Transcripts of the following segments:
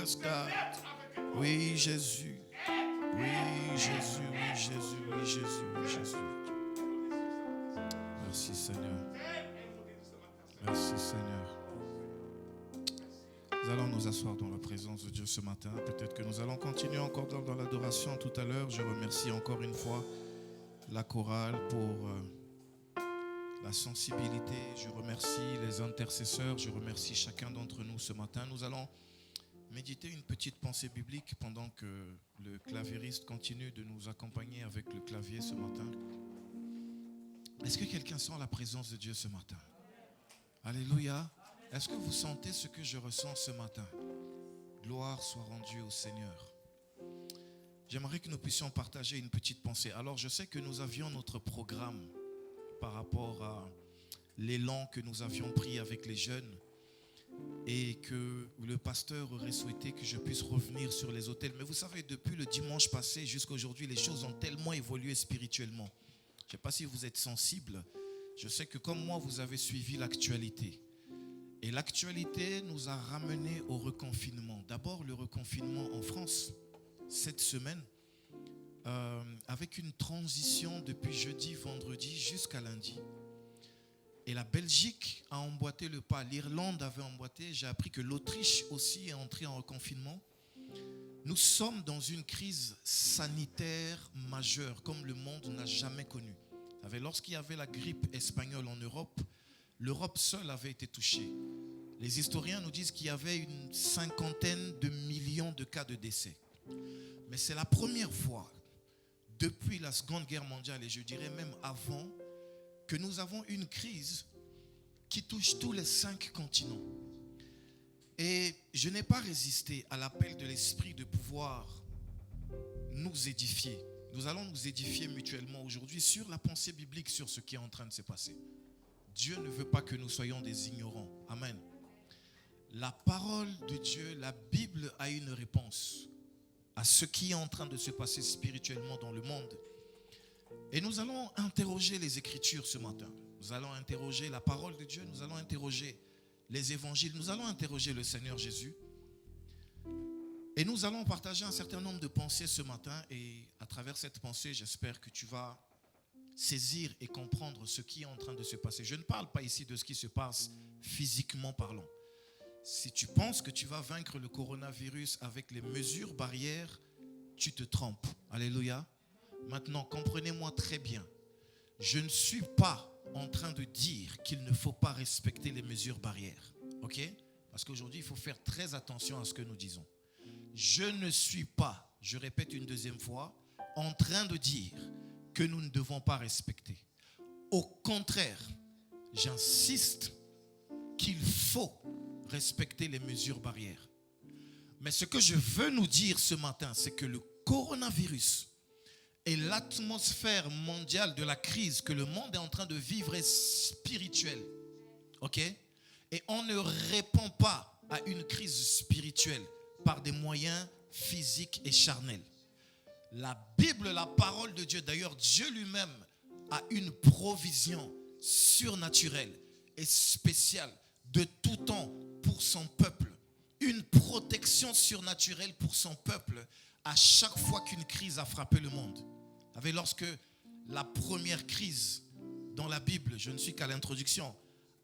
Yes, God. Oui, Jésus. Oui, Jésus, oui, Jésus, oui, Jésus, oui, Jésus. Merci, Seigneur. Merci, Seigneur. Nous allons nous asseoir dans la présence de Dieu ce matin. Peut-être que nous allons continuer encore dans l'adoration tout à l'heure. Je remercie encore une fois la chorale pour la sensibilité. Je remercie les intercesseurs. Je remercie chacun d'entre nous ce matin. Nous allons méditer une petite pensée biblique pendant que le claviériste continue de nous accompagner avec le clavier ce matin. Est-ce que quelqu'un sent la présence de Dieu ce matin? Alléluia. Est-ce que vous sentez ce que je ressens ce matin? Gloire soit rendue au Seigneur. J'aimerais que nous puissions partager une petite pensée. Alors je sais que nous avions notre programme par rapport à l'élan que nous avions pris avec les jeunes et que le pasteur aurait souhaité que je puisse revenir sur les autels. Mais vous savez, depuis le dimanche passé jusqu'à aujourd'hui, les choses ont tellement évolué spirituellement. Je ne sais pas si vous êtes sensible. Je sais que comme moi, vous avez suivi l'actualité. Et l'actualité nous a ramenés au reconfinement. D'abord, le reconfinement en France, cette semaine, avec une transition depuis jeudi, vendredi jusqu'à lundi. Et la Belgique a emboîté le pas. L'Irlande avait emboîté. J'ai appris que l'Autriche aussi est entrée en reconfinement. Nous sommes dans une crise sanitaire majeure, comme le monde n'a jamais connu. Vous savez, lorsqu'il y avait la grippe espagnole en Europe, l'Europe seule avait été touchée. Les historiens nous disent qu'il y avait une 50aine de millions de cas de décès. Mais c'est la première fois depuis la Seconde Guerre mondiale, et je dirais même avant, que nous avons une crise qui touche tous les 5 continents. Et je n'ai pas résisté à l'appel de l'Esprit de pouvoir nous édifier. Nous allons nous édifier mutuellement aujourd'hui sur la pensée biblique, sur ce qui est en train de se passer. Dieu ne veut pas que nous soyons des ignorants. Amen. La parole de Dieu, la Bible a une réponse à ce qui est en train de se passer spirituellement dans le monde. Et nous allons interroger les Écritures ce matin. Nous allons interroger la parole de Dieu, nous allons interroger les évangiles, nous allons interroger le Seigneur Jésus. Et nous allons partager un certain nombre de pensées ce matin. Et à travers cette pensée, j'espère que tu vas saisir et comprendre ce qui est en train de se passer. Je ne parle pas ici de ce qui se passe physiquement parlant. Si tu penses que tu vas vaincre le coronavirus avec les mesures barrières, tu te trompes. Alléluia. Maintenant, comprenez-moi très bien. Je ne suis pas en train de dire qu'il ne faut pas respecter les mesures barrières. Ok? Parce qu'aujourd'hui, il faut faire très attention à ce que nous disons. Je ne suis pas, je répète une deuxième fois, en train de dire que nous ne devons pas respecter. Au contraire, j'insiste qu'il faut respecter les mesures barrières. Mais ce que je veux nous dire ce matin, c'est que le coronavirus et l'atmosphère mondiale de la crise que le monde est en train de vivre est spirituelle. Ok? Et on ne répond pas à une crise spirituelle par des moyens physiques et charnels. La Bible, la parole de Dieu, d'ailleurs Dieu lui-même a une provision surnaturelle et spéciale de tout temps pour son peuple. Une protection surnaturelle pour son peuple à chaque fois qu'une crise a frappé le monde. Vous savez, lorsque la première crise dans la Bible, je ne suis qu'à l'introduction,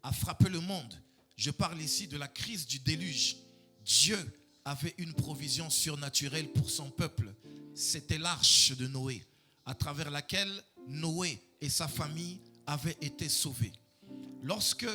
a frappé le monde, je parle ici de la crise du déluge. Dieu avait une provision surnaturelle pour son peuple. C'était l'arche de Noé, à travers laquelle Noé et sa famille avaient été sauvés. Lorsque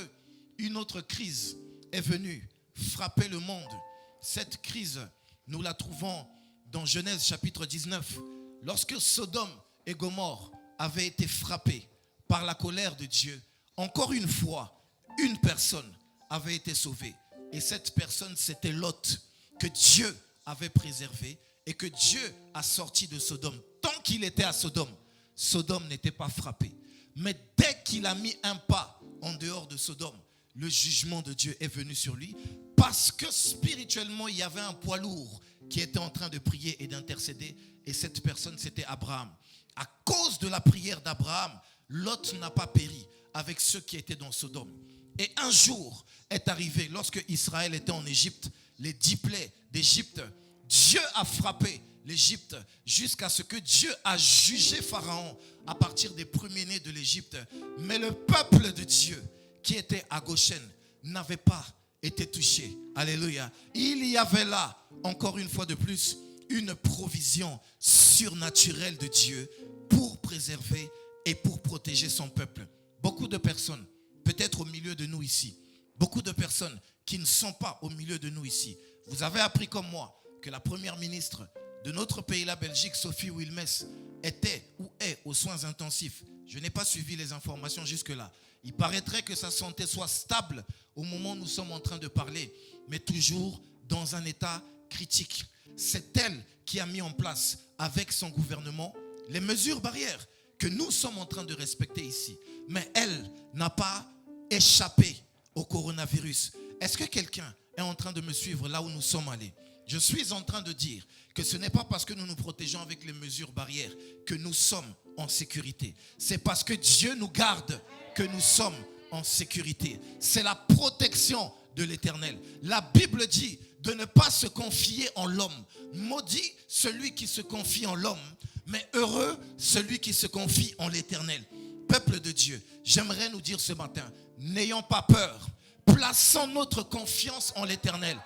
une autre crise est venue frapper le monde, cette crise, nous la trouvons dans Genèse chapitre 19. Lorsque Sodome et Gomorrhe avaient été frappés par la colère de Dieu, encore une fois, une personne avait été sauvée. Et cette personne, c'était Lot, que Dieu avait préservé et que Dieu a sorti de Sodome. Tant qu'il était à Sodome, Sodome n'était pas frappé. Mais dès qu'il a mis un pas en dehors de Sodome, le jugement de Dieu est venu sur lui parce que spirituellement, il y avait un poids lourd qui était en train de prier et d'intercéder. Et cette personne, c'était Abraham. À cause de la prière d'Abraham, Lot n'a pas péri avec ceux qui étaient dans Sodome. Et un jour est arrivé, lorsque Israël était en Égypte, les 10 plaies d'Égypte, Dieu a frappé l'Égypte jusqu'à ce que Dieu a jugé Pharaon à partir des premiers-nés de l'Égypte. Mais le peuple de Dieu qui était à Goshen n'avait pas été touché. Alléluia. Il y avait là, encore une fois de plus, une provision surnaturelle de Dieu pour préserver et pour protéger son peuple. Beaucoup de personnes, peut-être au milieu de nous ici, beaucoup de personnes qui ne sont pas au milieu de nous ici, vous avez appris comme moi que la première ministre de notre pays, la Belgique, Sophie Wilmès, était ou est aux soins intensifs. Je n'ai pas suivi les informations jusque-là. Il paraîtrait que sa santé soit stable au moment où nous sommes en train de parler, mais toujours dans un état critique. C'est elle qui a mis en place, avec son gouvernement, les mesures barrières que nous sommes en train de respecter ici. Mais elle n'a pas échappé au coronavirus. Est-ce que quelqu'un est en train de me suivre là où nous sommes allés? Je suis en train de dire que ce n'est pas parce que nous nous protégeons avec les mesures barrières que nous sommes en sécurité. C'est parce que Dieu nous garde que nous sommes en sécurité. C'est la protection de l'Éternel. La Bible dit de ne pas se confier en l'homme. Maudit celui qui se confie en l'homme, mais heureux celui qui se confie en l'Éternel. Peuple de Dieu, j'aimerais nous dire ce matin, n'ayons pas peur, plaçons notre confiance en l'Éternel.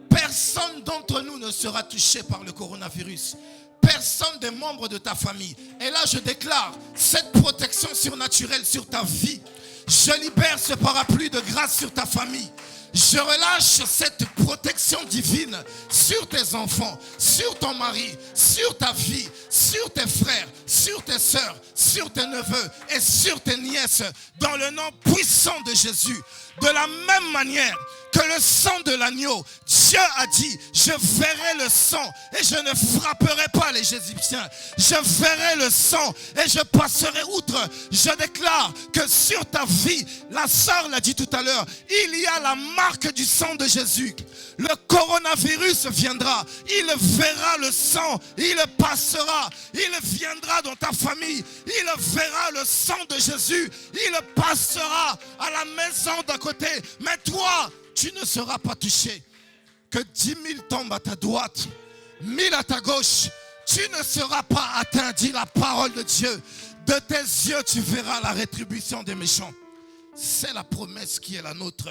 Personne d'entre nous ne sera touché par le coronavirus. Personne des membres de ta famille. Et là, je déclare cette protection surnaturelle sur ta vie. Je libère ce parapluie de grâce sur ta famille. Je relâche cette protection divine sur tes enfants, sur ton mari, sur ta vie, sur tes frères, sur tes sœurs, sur tes neveux et sur tes nièces, dans le nom puissant de Jésus. De la même manière que le sang de l'agneau, Dieu a dit, je verrai le sang et je ne frapperai pas les Égyptiens. Je verrai le sang et je passerai outre. Je déclare que sur ta vie, la sœur l'a dit tout à l'heure, il y a la marque du sang de Jésus. Le coronavirus viendra, il verra le sang, il passera, il viendra dans ta famille, il verra le sang de Jésus, il passera à la maison d'à côté. Mais toi, tu ne seras pas touché. Que 10 000 tombent à ta droite, 1000 à ta gauche, tu ne seras pas atteint, dit la parole de Dieu. De tes yeux, tu verras la rétribution des méchants. C'est la promesse qui est la nôtre.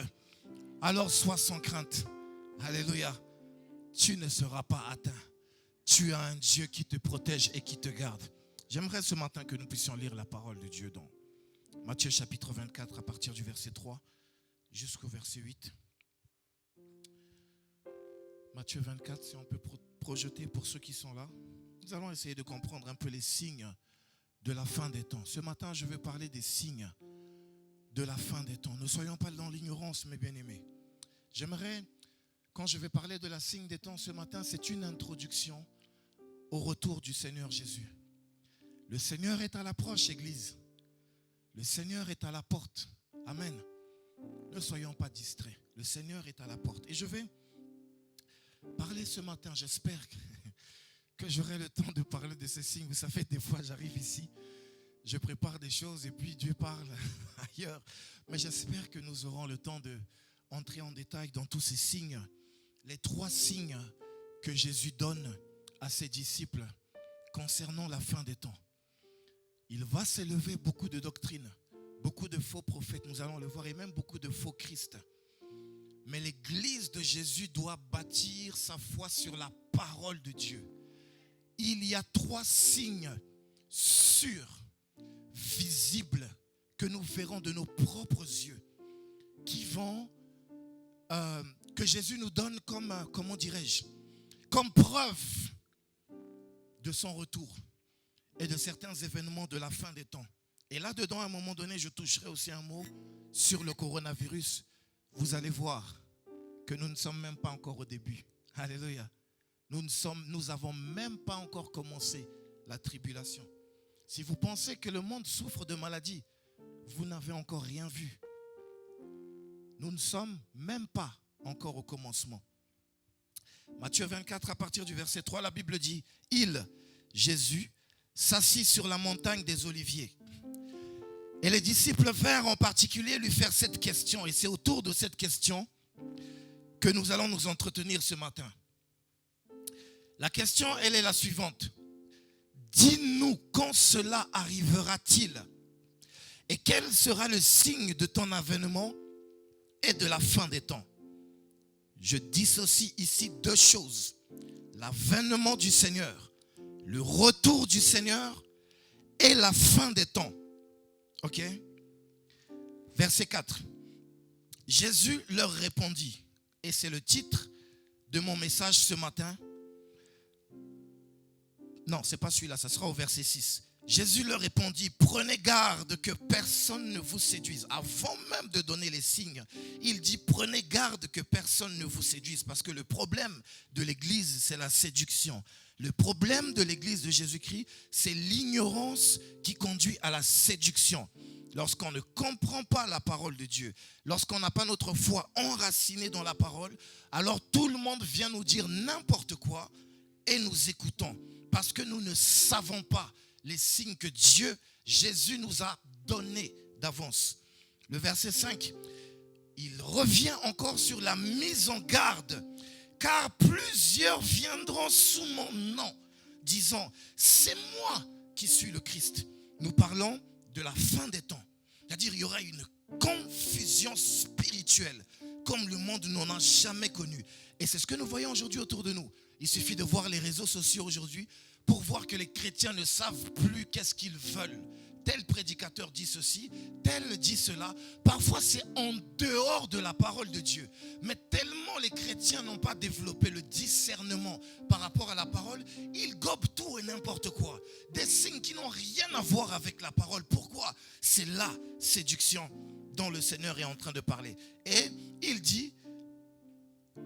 Alors sois sans crainte. Alléluia. Tu ne seras pas atteint. Tu as un Dieu qui te protège et qui te garde. J'aimerais ce matin que nous puissions lire la parole de Dieu dans Matthieu chapitre 24 à partir du verset 3 jusqu'au verset 8. Matthieu 24, si on peut projeter pour ceux qui sont là. Nous allons essayer de comprendre un peu les signes de la fin des temps. Ce matin, je vais parler des signes de la fin des temps. Ne soyons pas dans l'ignorance, mes bien-aimés. J'aimerais, quand je vais parler de la signe des temps ce matin, c'est une introduction au retour du Seigneur Jésus. Le Seigneur est à l'approche, Église. Le Seigneur est à la porte. Amen. Ne soyons pas distraits. Le Seigneur est à la porte. Et je vais parler ce matin, j'espère que j'aurai le temps de parler de ces signes. Vous savez, des fois, j'arrive ici, je prépare des choses et puis Dieu parle ailleurs. Mais j'espère que nous aurons le temps d'entrer en détail dans tous ces signes. Les 3 signes que Jésus donne à ses disciples concernant la fin des temps. Il va s'élever beaucoup de doctrines, beaucoup de faux prophètes, nous allons le voir, et même beaucoup de faux Christ. Mais l'Église de Jésus doit bâtir sa foi sur la parole de Dieu. Il y a 3 signes sûrs, visibles, que nous verrons de nos propres yeux, qui vont, que Jésus nous donne comme, comment dirais-je, comme preuve de son retour et de certains événements de la fin des temps. Et là-dedans, à un moment donné, je toucherai aussi un mot sur le coronavirus. Vous allez voir que nous ne sommes même pas encore au début. Alléluia. Nous n'avons même pas encore commencé la tribulation. Si vous pensez que le monde souffre de maladie, vous n'avez encore rien vu. Nous ne sommes même pas encore au commencement. Matthieu 24, à partir du verset 3, la Bible dit, Jésus, s'assit sur la montagne des Oliviers. Et les disciples vinrent en particulier lui faire cette question. Et c'est autour de cette question que nous allons nous entretenir ce matin. La question, elle est la suivante. Dis-nous quand cela arrivera-t-il et quel sera le signe de ton avènement et de la fin des temps. Je dissocie ici deux choses. L'avènement du Seigneur, le retour du Seigneur et la fin des temps. Ok? Verset 4. Jésus leur répondit, et c'est le titre de mon message ce matin. Non, ce n'est pas celui-là, ça sera au verset 6. Jésus leur répondit, prenez garde que personne ne vous séduise. Avant même de donner les signes, il dit, prenez garde que personne ne vous séduise. Parce que le problème de l'église, c'est la séduction. Le problème de l'église de Jésus-Christ, c'est l'ignorance qui conduit à la séduction. Lorsqu'on ne comprend pas la parole de Dieu, lorsqu'on n'a pas notre foi enracinée dans la parole, alors tout le monde vient nous dire n'importe quoi et nous écoutons. Parce que nous ne savons pas les signes que Dieu, Jésus nous a donnés d'avance. Le verset 5, il revient encore sur la mise en garde. Car plusieurs viendront sous mon nom, disant, c'est moi qui suis le Christ. Nous parlons de la fin des temps. C'est-à-dire, il y aura une confusion spirituelle comme le monde n'en a jamais connu. Et c'est ce que nous voyons aujourd'hui autour de nous. Il suffit de voir les réseaux sociaux aujourd'hui pour voir que les chrétiens ne savent plus qu'est-ce qu'ils veulent. Tel prédicateur dit ceci, tel dit cela. Parfois, c'est en dehors de la parole de Dieu. Mais tellement les chrétiens n'ont pas développé le discernement par rapport à la parole, ils gobent tout et n'importe quoi. Des signes qui n'ont rien à voir avec la parole. Pourquoi? C'est la séduction dont le Seigneur est en train de parler. Et il dit,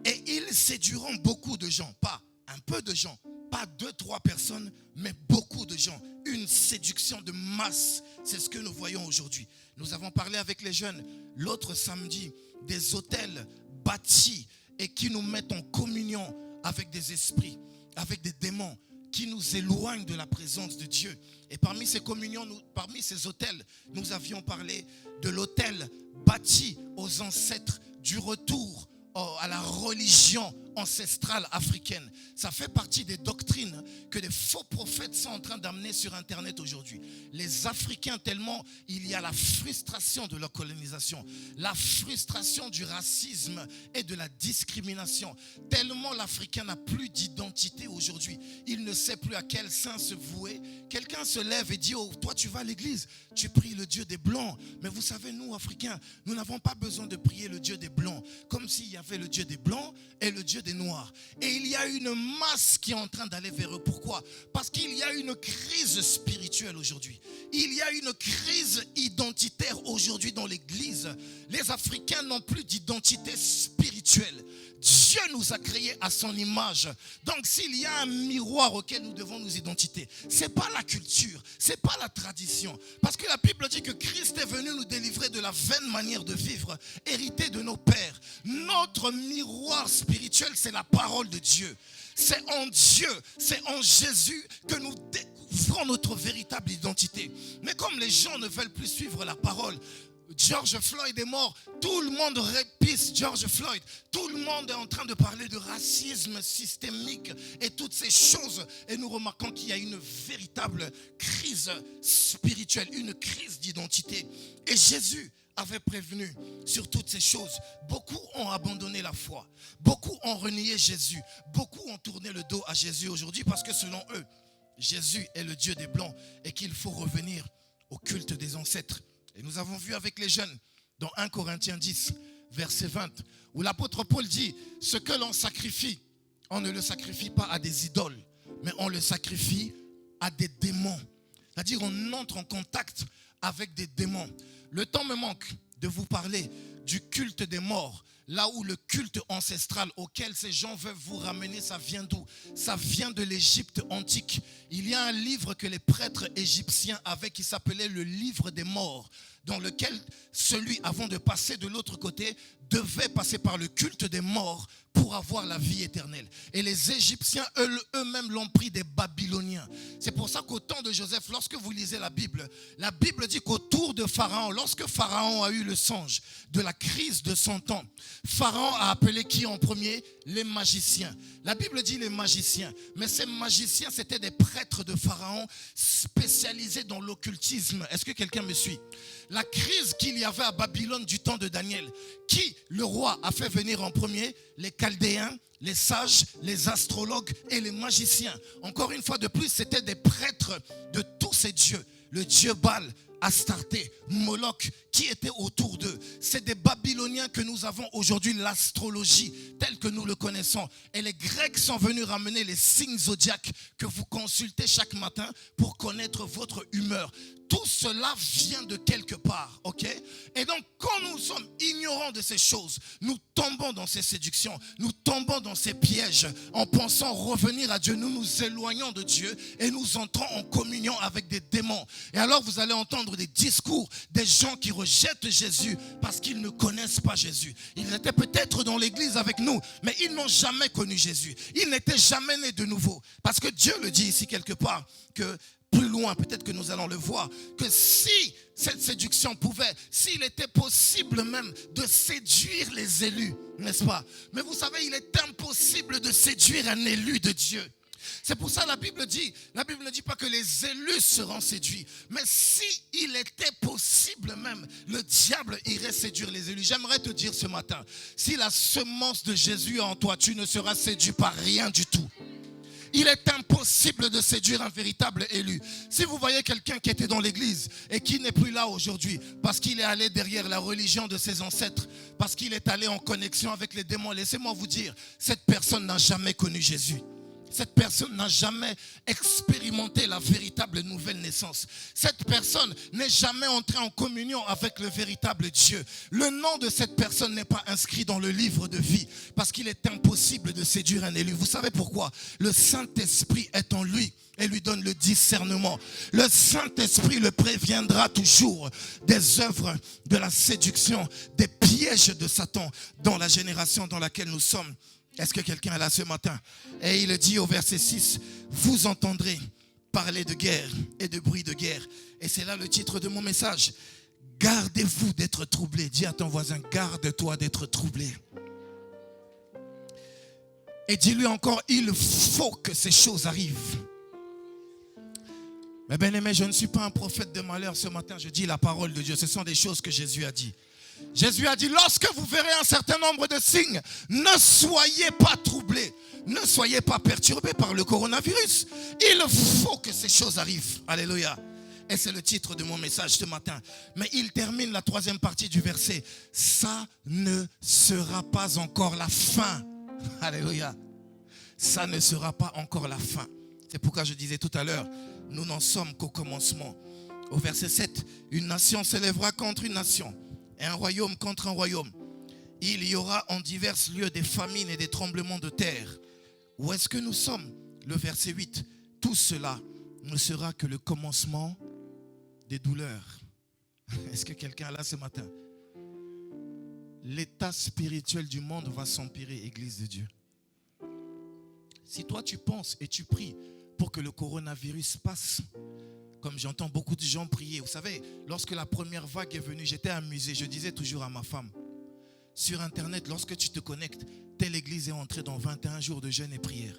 et ils séduiront beaucoup de gens, pas un peu de gens, pas 2-3 personnes, mais beaucoup de gens. Une séduction de masse, c'est ce que nous voyons aujourd'hui. Nous avons parlé avec les jeunes l'autre samedi des hôtels bâtis et qui nous mettent en communion avec des esprits, avec des démons qui nous éloignent de la présence de Dieu. Et parmi ces communions, parmi ces hôtels, nous avions parlé de l'hôtel bâti aux ancêtres, du retour à la religion ancestrale africaine. Ça fait partie des doctrines que les faux prophètes sont en train d'amener sur Internet aujourd'hui. Les Africains, tellement il y a la frustration de leur colonisation, la frustration du racisme et de la discrimination, tellement l'Africain n'a plus d'identité aujourd'hui. Il ne sait plus à quel saint se vouer. Quelqu'un se lève et dit, oh, toi tu vas à l'église, tu pries le Dieu des Blancs. Mais vous savez, nous Africains, nous n'avons pas besoin de prier le Dieu des Blancs, comme s'il y avait le Dieu des Blancs et le Dieu des Noirs. Et il y a une masse qui est en train d'aller vers eux. Pourquoi? Parce qu'il y a une crise spirituelle aujourd'hui. Il y a une crise identitaire aujourd'hui dans l'église. Les Africains n'ont plus d'identité spirituelle. Dieu nous a créés à son image. Donc s'il y a un miroir auquel nous devons nous identifier, ce n'est pas la culture, ce n'est pas la tradition. Parce que la Bible dit que Christ est venu nous délivrer de la vaine manière de vivre, héritée de nos pères. Notre miroir spirituel, c'est la parole de Dieu. C'est en Dieu, c'est en Jésus que nous découvrons notre véritable identité. Mais comme les gens ne veulent plus suivre la parole, George Floyd est mort, tout le monde répisse George Floyd, tout le monde est en train de parler de racisme systémique et toutes ces choses, et nous remarquons qu'il y a une véritable crise spirituelle, une crise d'identité. Et Jésus avait prévenu sur toutes ces choses. Beaucoup ont abandonné la foi, beaucoup ont renié Jésus, beaucoup ont tourné le dos à Jésus aujourd'hui parce que selon eux, Jésus est le Dieu des Blancs et qu'il faut revenir au culte des ancêtres. Et nous avons vu avec les jeunes dans 1 Corinthiens 10, verset 20, où l'apôtre Paul dit, ce que l'on sacrifie, on ne le sacrifie pas à des idoles, mais on le sacrifie à des démons. C'est-à-dire on entre en contact avec des démons. Le temps me manque de vous parler du culte des morts. Là où le culte ancestral auquel ces gens veulent vous ramener, ça vient d'où? Ça vient de l'Égypte antique. Il y a un livre que les prêtres égyptiens avaient qui s'appelait le livre des morts. dans lequel celui, avant de passer de l'autre côté, devait passer par le culte des morts pour avoir la vie éternelle. Et les Égyptiens, eux-mêmes l'ont pris des Babyloniens. C'est pour ça qu'au temps de Joseph, lorsque vous lisez la Bible dit qu'autour de Pharaon, lorsque Pharaon a eu le songe de la crise de son temps, Pharaon a appelé qui en premier? Les magiciens. La Bible dit les magiciens, mais ces magiciens, c'était des prêtres de Pharaon spécialisés dans l'occultisme. Est-ce que quelqu'un me suit? La crise qu'il y avait à Babylone du temps de Daniel, qui le roi a fait venir en premier? Les Chaldéens, les sages, les astrologues et les magiciens. Encore une fois de plus, c'était des prêtres de tous ces dieux. Le dieu Baal, Astarté, Moloch, qui étaient autour d'eux. C'est des Babyloniens que nous avons aujourd'hui, l'astrologie telle que nous le connaissons. Et les Grecs sont venus ramener les signes zodiaques que vous consultez chaque matin pour connaître votre humeur. Tout cela vient de quelque part, ok? Et donc, quand nous sommes ignorants de ces choses, nous tombons dans ces séductions, nous tombons dans ces pièges en pensant revenir à Dieu. Nous nous éloignons de Dieu et nous entrons en communion avec des démons. Et alors, vous allez entendre des discours des gens qui rejettent Jésus parce qu'ils ne connaissent pas Jésus. Ils étaient peut-être dans l'église avec nous, mais ils n'ont jamais connu Jésus. Ils n'étaient jamais nés de nouveau. Parce que Dieu le dit ici quelque part, que plus loin, peut-être que nous allons le voir, que si cette séduction pouvait, s'il était possible même de séduire les élus, n'est-ce pas? Mais vous savez, il est impossible de séduire un élu de Dieu. C'est pour ça la Bible ne dit pas que les élus seront séduits. Mais si il était possible même, le diable irait séduire les élus. J'aimerais te dire ce matin, si la semence de Jésus est en toi, tu ne seras séduit par rien du tout. Il est impossible de séduire un véritable élu. Si vous voyez quelqu'un qui était dans l'église et qui n'est plus là aujourd'hui parce qu'il est allé derrière la religion de ses ancêtres, parce qu'il est allé en connexion avec les démons, laissez-moi vous dire, cette personne n'a jamais connu Jésus. Cette personne n'a jamais expérimenté la véritable nouvelle naissance. Cette personne n'est jamais entrée en communion avec le véritable Dieu. Le nom de cette personne n'est pas inscrit dans le livre de vie parce qu'il est impossible de séduire un élu. Vous savez pourquoi? Le Saint-Esprit est en lui et lui donne le discernement. Le Saint-Esprit le préviendra toujours des œuvres de la séduction, des pièges de Satan dans la génération dans laquelle nous sommes. Est-ce que quelqu'un est là ce matin? Et il dit au verset 6, vous entendrez parler de guerre et de bruit de guerre. Et c'est là le titre de mon message. Gardez-vous d'être troublé. Dis à ton voisin, garde-toi d'être troublé. Et dis-lui encore, il faut que ces choses arrivent. Mais bien aimé, je ne suis pas un prophète de malheur ce matin. Je dis la parole de Dieu. Ce sont des choses que Jésus a dit. Jésus a dit, lorsque vous verrez un certain nombre de signes, ne soyez pas troublés, ne soyez pas perturbés par le coronavirus. Il faut que ces choses arrivent. Alléluia. Et c'est le titre de mon message ce matin. Mais il termine la troisième partie du verset. Ça ne sera pas encore la fin. Alléluia. Ça ne sera pas encore la fin. C'est pourquoi je disais tout à l'heure, nous n'en sommes qu'au commencement. Au verset 7, une nation s'élèvera contre une nation. Et un royaume contre un royaume. Il y aura en divers lieux des famines et des tremblements de terre. Où est-ce que nous sommes? Le verset 8. Tout cela ne sera que le commencement des douleurs. Est-ce que quelqu'un est là ce matin? L'état spirituel du monde va s'empirer, Église de Dieu. Si toi tu penses et tu pries pour que le coronavirus passe, comme j'entends beaucoup de gens prier. Vous savez, lorsque la première vague est venue, j'étais amusé. Je disais toujours à ma femme, sur Internet, lorsque tu te connectes, telle église est entrée dans 21 jours de jeûne et prière.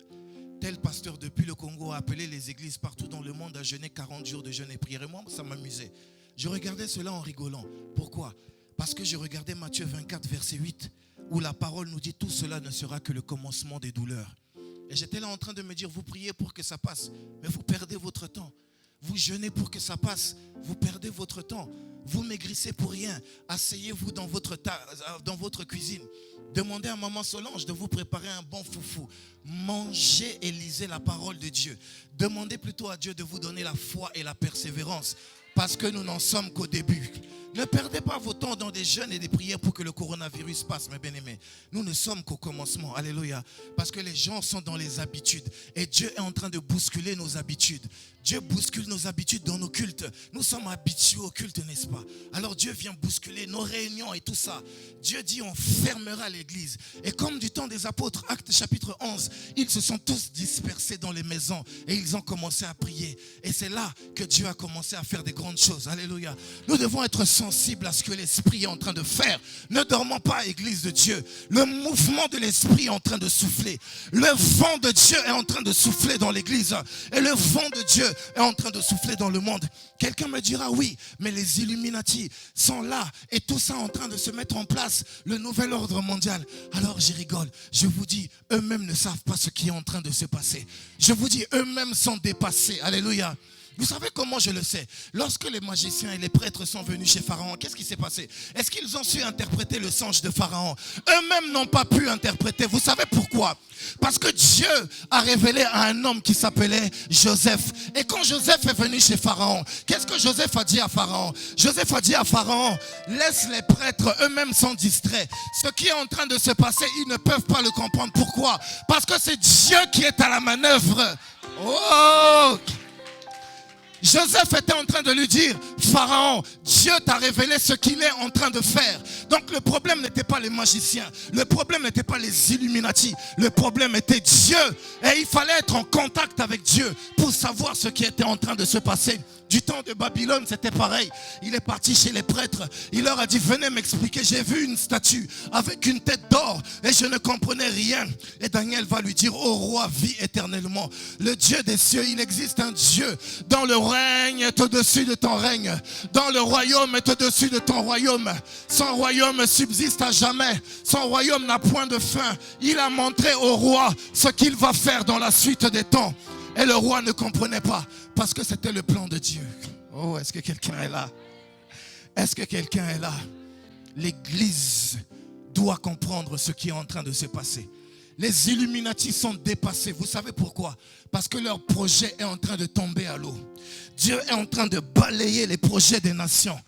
Tel pasteur depuis le Congo a appelé les églises partout dans le monde à jeûner 40 jours de jeûne et prière. Et moi, ça m'amusait. Je regardais cela en rigolant. Pourquoi? Parce que je regardais Matthieu 24, verset 8, où la parole nous dit, tout cela ne sera que le commencement des douleurs. Et j'étais là en train de me dire, vous priez pour que ça passe, mais vous perdez votre temps. Vous jeûnez pour que ça passe, vous perdez votre temps. Vous maigrissez pour rien. Asseyez-vous dans votre cuisine. Demandez à maman Solange de vous préparer un bon foufou. Mangez et lisez la parole de Dieu. Demandez plutôt à Dieu de vous donner la foi et la persévérance parce que nous n'en sommes qu'au début. Ne perdez pas vos temps dans des jeûnes et des prières pour que le coronavirus passe, mes bien-aimés. Nous ne sommes qu'au commencement. Alléluia. Parce que les gens sont dans les habitudes. Et Dieu est en train de bousculer nos habitudes. Dieu bouscule nos habitudes dans nos cultes. Nous sommes habitués au culte, n'est-ce pas? Alors Dieu vient bousculer nos réunions et tout ça. Dieu dit on fermera l'église. Et comme du temps des apôtres, Actes chapitre 11, ils se sont tous dispersés dans les maisons et ils ont commencé à prier. Et c'est là que Dieu a commencé à faire des grandes choses. Alléluia. Nous devons être sensibles à ce que l'Esprit est en train de faire. Ne dormons pas, Église de Dieu. Le mouvement de l'Esprit est en train de souffler. Le vent de Dieu est en train de souffler dans l'Église. Et le vent de Dieu est en train de souffler dans le monde. Quelqu'un me dira oui, mais les Illuminati sont là et tout ça est en train de se mettre en place, le nouvel ordre mondial. Alors je rigole, je vous dis, eux-mêmes ne savent pas ce qui est en train de se passer. Je vous dis, eux-mêmes sont dépassés. Alléluia. Vous savez comment je le sais? Lorsque les magiciens et les prêtres sont venus chez Pharaon, qu'est-ce qui s'est passé? Est-ce qu'ils ont su interpréter le songe de Pharaon? Eux-mêmes n'ont pas pu interpréter. Vous savez pourquoi? Parce que Dieu a révélé à un homme qui s'appelait Joseph. Et quand Joseph est venu chez Pharaon, qu'est-ce que Joseph a dit à Pharaon? Joseph a dit à Pharaon, laisse les prêtres, eux-mêmes sont distraits. Ce qui est en train de se passer, ils ne peuvent pas le comprendre. Pourquoi? Parce que c'est Dieu qui est à la manœuvre. Oh! Joseph était en train de lui dire, Pharaon, Dieu t'a révélé ce qu'il est en train de faire. Donc le problème n'était pas les magiciens, le problème n'était pas les Illuminati, le problème était Dieu. Et il fallait être en contact avec Dieu pour savoir ce qui était en train de se passer. Du temps de Babylone, c'était pareil. Il est parti chez les prêtres. Il leur a dit, venez m'expliquer. J'ai vu une statue avec une tête d'or et je ne comprenais rien. Et Daniel va lui dire, ô roi, vis éternellement. Le Dieu des cieux, il existe un Dieu dont le règne est au-dessus de ton règne. Dans le royaume est au-dessus de ton royaume. Son royaume subsiste à jamais. Son royaume n'a point de fin. Il a montré au roi ce qu'il va faire dans la suite des temps. Et le roi ne comprenait pas parce que c'était le plan de Dieu. Oh, est-ce que quelqu'un est là? Est-ce que quelqu'un est là? L'Église doit comprendre ce qui est en train de se passer. Les Illuminati sont dépassés. Vous savez pourquoi? Parce que leur projet est en train de tomber à l'eau. Dieu est en train de balayer les projets des nations.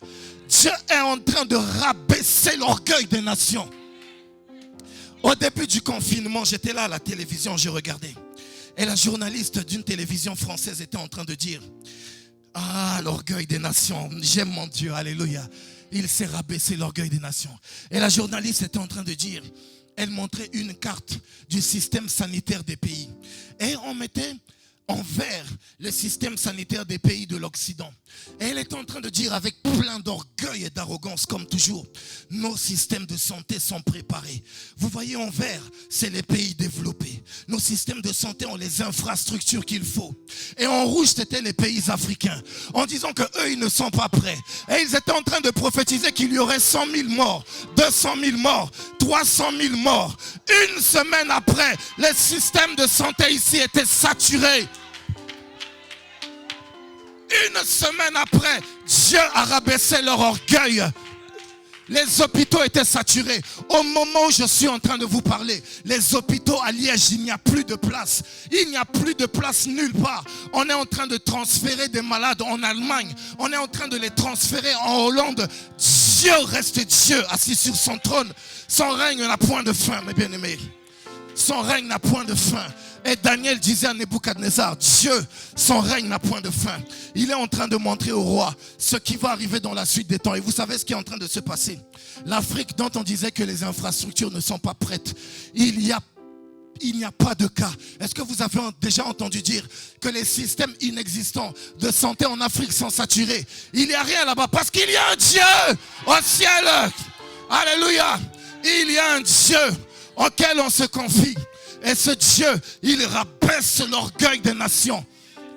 Dieu est en train de rabaisser l'orgueil des nations. Au début du confinement, j'étais là à la télévision, je regardais. Et la journaliste d'une télévision française était en train de dire, ah, l'orgueil des nations, j'aime mon Dieu, alléluia. Il s'est rabaissé l'orgueil des nations. Et la journaliste était en train de dire, elle montrait une carte du système sanitaire des pays. Et on mettait en vert le système sanitaire des pays de l'Occident. Et elle est en train de dire avec plein d'orgueil et d'arrogance comme toujours, nos systèmes de santé sont préparés. Vous voyez en vert, c'est les pays développés. Nos systèmes de santé ont les infrastructures qu'il faut. Et en rouge, c'était les pays africains. En disant que eux, ils ne sont pas prêts. Et ils étaient en train de prophétiser qu'il y aurait 100 000 morts, 200 000 morts, 300 000 morts. Une semaine après, les systèmes de santé ici étaient saturés. Une semaine après, Dieu a rabaissé leur orgueil. Les hôpitaux étaient saturés. Au moment où je suis en train de vous parler, les hôpitaux à Liège, il n'y a plus de place. Il n'y a plus de place nulle part. On est en train de transférer des malades en Allemagne. On est en train de les transférer en Hollande. Dieu reste Dieu, assis sur son trône. Son règne n'a point de fin, mes bien-aimés. Son règne n'a point de fin. Et Daniel disait à Nebuchadnezzar, Dieu, son règne n'a point de fin. Il est en train de montrer au roi ce qui va arriver dans la suite des temps. Et vous savez ce qui est en train de se passer. L'Afrique dont on disait que les infrastructures ne sont pas prêtes. Il n'y a pas de cas. Est-ce que vous avez déjà entendu dire que les systèmes inexistants de santé en Afrique sont saturés? Il n'y a rien là-bas parce qu'il y a un Dieu au ciel. Alléluia. Il y a un Dieu auquel on se confie. Et ce Dieu, il rabaisse l'orgueil des nations.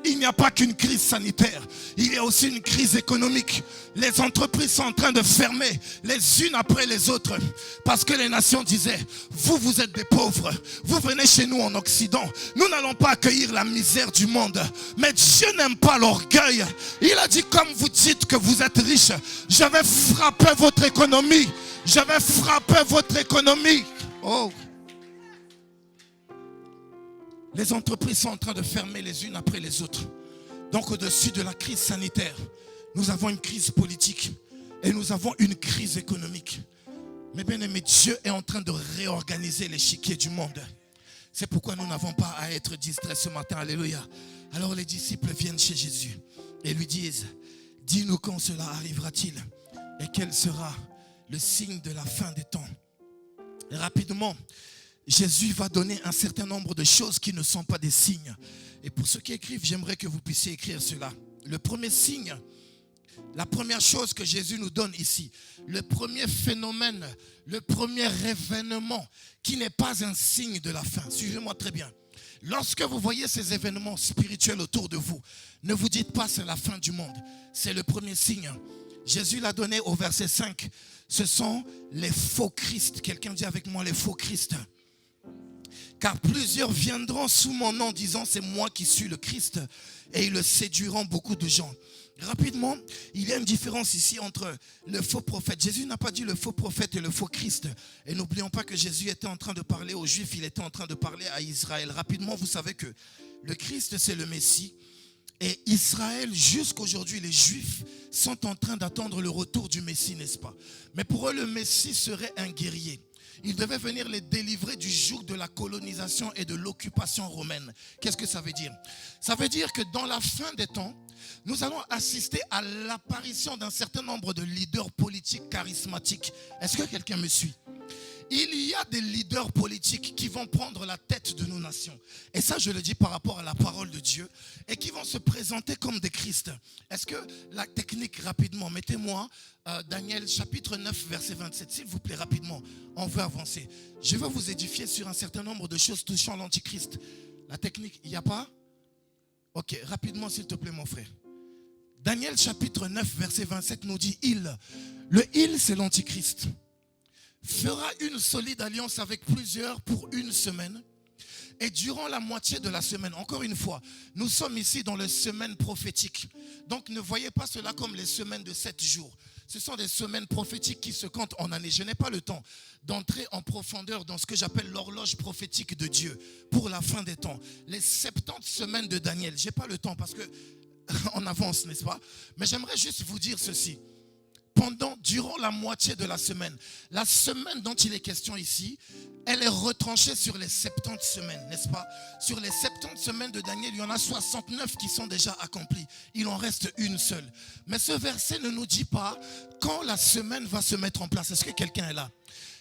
Il n'y a pas qu'une crise sanitaire, il y a aussi une crise économique. Les entreprises sont en train de fermer les unes après les autres parce que les nations disaient, vous êtes des pauvres, vous venez chez nous en Occident, nous n'allons pas accueillir la misère du monde. Mais Dieu n'aime pas l'orgueil. Il a dit, comme vous dites que vous êtes riches, je vais frapper votre économie. Je vais frapper votre économie. Oh. Les entreprises sont en train de fermer les unes après les autres. Donc au-dessus de la crise sanitaire, Nous avons une crise politique et nous avons une crise économique. Mais bien aimé, Dieu est en train de réorganiser l'échiquier du monde. C'est pourquoi nous n'avons pas à être distraits ce matin. Alléluia. Alors les disciples viennent chez Jésus et lui disent, dis-nous quand cela arrivera-t-il et quel sera le signe de la fin des temps. Et rapidement, Jésus va donner un certain nombre de choses qui ne sont pas des signes. Et pour ceux qui écrivent, j'aimerais que vous puissiez écrire cela. Le premier signe, la première chose que Jésus nous donne ici, le premier phénomène, le premier événement qui n'est pas un signe de la fin. Suivez-moi très bien. Lorsque vous voyez ces événements spirituels autour de vous, ne vous dites pas c'est la fin du monde. C'est le premier signe. Jésus l'a donné au verset 5. Ce sont les faux Christ. Quelqu'un dit avec moi les faux Christ. Car plusieurs viendront sous mon nom disant c'est moi qui suis le Christ et ils le séduiront beaucoup de gens. Rapidement, il y a une différence ici entre le faux prophète. Jésus n'a pas dit le faux prophète et le faux Christ. Et n'oublions pas que Jésus était en train de parler aux Juifs, il était en train de parler à Israël. Rapidement, vous savez que le Christ c'est le Messie. Et Israël, jusqu'aujourd'hui, les Juifs sont en train d'attendre le retour du Messie, n'est-ce pas? Mais pour eux, le Messie serait un guerrier. Il devait venir les délivrer du joug de la colonisation et de l'occupation romaine. Qu'est-ce que ça veut dire? Ça veut dire que dans la fin des temps, nous allons assister à l'apparition d'un certain nombre de leaders politiques charismatiques. Est-ce que quelqu'un me suit? Il y a des leaders politiques qui vont prendre la tête de nos nations. Et ça, je le dis par rapport à la parole de Dieu. Et qui vont se présenter comme des Christ. Est-ce que la technique, rapidement, mettez-moi Daniel chapitre 9, verset 27. S'il vous plaît, rapidement, on veut avancer. Je veux vous édifier sur un certain nombre de choses touchant l'antichrist. La technique, il n'y a pas? Ok, rapidement, s'il te plaît, mon frère. Daniel chapitre 9, verset 27 nous dit « Il ». Le « il », c'est l'antichrist. Fera une solide alliance avec plusieurs pour une semaine. Et durant la moitié de la semaine, encore une fois, nous sommes ici dans les semaines prophétiques. Donc ne voyez pas cela comme les semaines de 7 jours. Ce sont des semaines prophétiques qui se comptent en années. Je n'ai pas le temps d'entrer en profondeur dans ce que j'appelle l'horloge prophétique de Dieu pour la fin des temps. Les 70 semaines de Daniel, je n'ai pas le temps parce que on avance, n'est-ce pas? Mais j'aimerais juste vous dire ceci. Durant la moitié de la semaine dont il est question ici, elle est retranchée sur les 70 semaines, n'est-ce pas? Sur les 70 semaines de Daniel, il y en a 69 qui sont déjà accomplies. Il en reste une seule. Mais ce verset ne nous dit pas quand la semaine va se mettre en place. Est-ce que quelqu'un est là?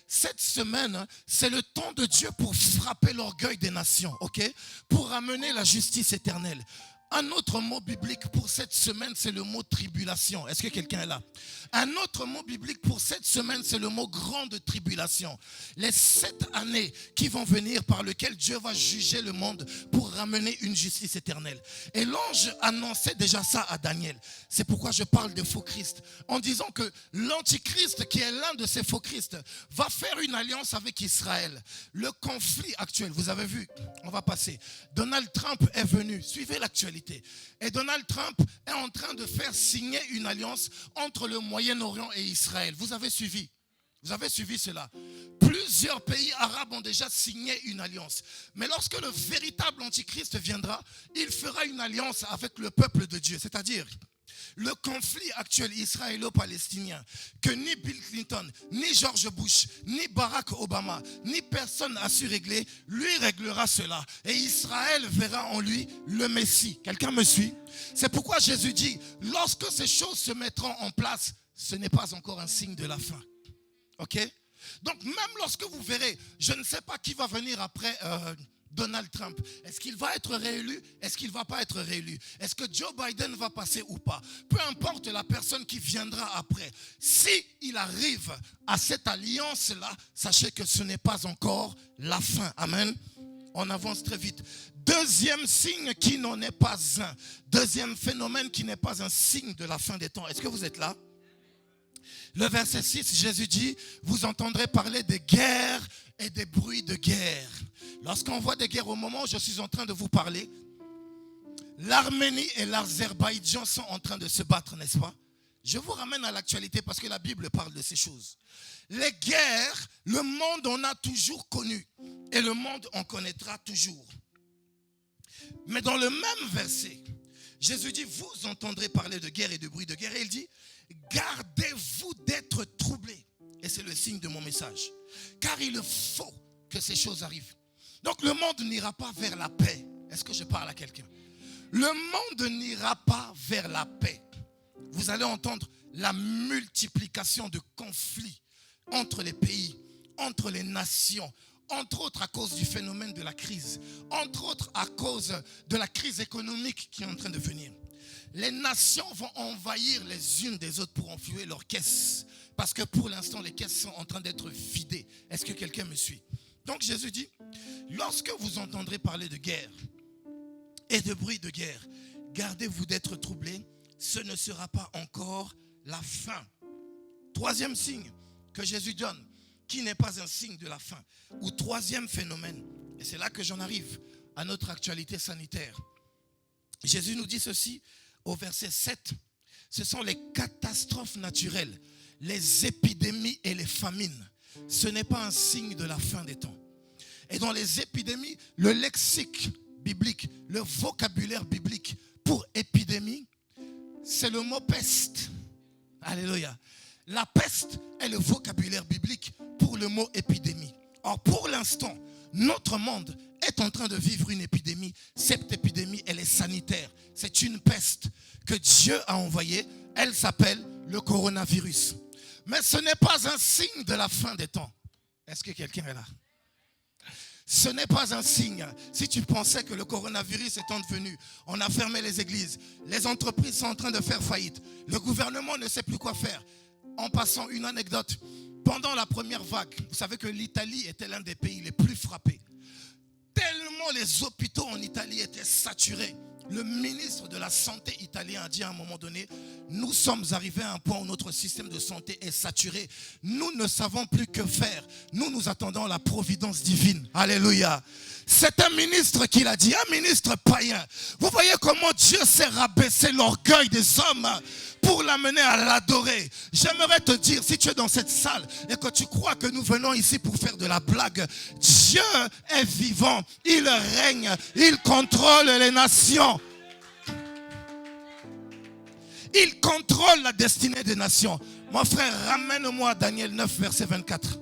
Cette semaine, c'est le temps de Dieu pour frapper l'orgueil des nations, ok? Pour ramener la justice éternelle. Un autre mot biblique pour cette semaine, c'est le mot tribulation. Est-ce que quelqu'un est là? Un autre mot biblique pour cette semaine, c'est le mot grande tribulation. Les 7 années qui vont venir par lesquelles Dieu va juger le monde pour ramener une justice éternelle. Et l'ange annonçait déjà ça à Daniel. C'est pourquoi je parle de faux Christ. En disant que l'antichrist, qui est l'un de ces faux Christ, va faire une alliance avec Israël. Le conflit actuel, vous avez vu, on va passer. Donald Trump est venu, suivez l'actualité. Et Donald Trump est en train de faire signer une alliance entre le Moyen-Orient et Israël. Vous avez suivi cela. Plusieurs pays arabes ont déjà signé une alliance. Mais lorsque le véritable antichrist viendra, il fera une alliance avec le peuple de Dieu. C'est-à-dire, le conflit actuel israélo-palestinien, que ni Bill Clinton, ni George Bush, ni Barack Obama, ni personne n'a su régler, lui réglera cela. Et Israël verra en lui le Messie. Quelqu'un me suit? C'est pourquoi Jésus dit, lorsque ces choses se mettront en place, ce n'est pas encore un signe de la fin. Ok? Donc même lorsque vous verrez, je ne sais pas qui va venir après Donald Trump. Est-ce qu'il va être réélu? Est-ce qu'il ne va pas être réélu? Est-ce que Joe Biden va passer ou pas? Peu importe la personne qui viendra après. Si il arrive à cette alliance-là, sachez que ce n'est pas encore la fin. Amen. On avance très vite. Deuxième signe qui n'en est pas un. Deuxième phénomène qui n'est pas un signe de la fin des temps. Est-ce que vous êtes là? Le verset 6, Jésus dit, vous entendrez parler des guerres et des bruits de guerre. Lorsqu'on voit des guerres, au moment où je suis en train de vous parler, l'Arménie et l'Azerbaïdjan sont en train de se battre, n'est-ce pas? Je vous ramène à l'actualité parce que la Bible parle de ces choses. Les guerres, le monde en a toujours connu et le monde en connaîtra toujours. Mais dans le même verset, Jésus dit, vous entendrez parler de guerre et de bruit de guerre. Et il dit, gardez-vous d'être troublés. Et c'est le signe de mon message. Car il faut que ces choses arrivent. Donc le monde n'ira pas vers la paix. Est-ce que je parle à quelqu'un? Le monde n'ira pas vers la paix. Vous allez entendre la multiplication de conflits entre les pays, entre les nations, entre autres à cause du phénomène de la crise, entre autres à cause de la crise économique qui est en train de venir. Les nations vont envahir les unes des autres pour enflouer leurs caisses. Parce que pour l'instant, les caisses sont en train d'être vidées. Est-ce que quelqu'un me suit? Donc Jésus dit, lorsque vous entendrez parler de guerre et de bruit de guerre, gardez-vous d'être troublés, ce ne sera pas encore la fin. Troisième signe que Jésus donne, qui n'est pas un signe de la fin. Ou troisième phénomène, et c'est là que j'en arrive à notre actualité sanitaire. Jésus nous dit ceci au verset 7. Ce sont les catastrophes naturelles, les épidémies et les famines. Ce n'est pas un signe de la fin des temps. Et dans les épidémies, le lexique biblique, le vocabulaire biblique pour épidémie, c'est le mot peste. Alléluia. La peste est le vocabulaire biblique pour le mot épidémie. Or, pour l'instant, notre monde est en train de vivre une épidémie. Cette épidémie, elle est sanitaire. C'est une peste que Dieu a envoyée. Elle s'appelle le coronavirus. Mais ce n'est pas un signe de la fin des temps. Est-ce que quelqu'un est là? Ce n'est pas un signe. Si tu pensais que le coronavirus étant venu, on a fermé les églises, les entreprises sont en train de faire faillite, le gouvernement ne sait plus quoi faire. En passant une anecdote, pendant la première vague, vous savez que l'Italie était l'un des pays les plus frappés. Tellement les hôpitaux en Italie étaient saturés. Le ministre de la Santé italien a dit à un moment donné, nous sommes arrivés à un point où notre système de santé est saturé. Nous ne savons plus que faire. Nous attendons la providence divine. Alléluia. C'est un ministre qui l'a dit, un ministre païen. Vous voyez comment Dieu s'est rabaissé l'orgueil des hommes pour l'amener à l'adorer. J'aimerais te dire, si tu es dans cette salle et que tu crois que nous venons ici pour faire de la blague, Dieu est vivant, il règne, il contrôle les nations. Il contrôle la destinée des nations. Mon frère, ramène-moi à Daniel 9, verset 24.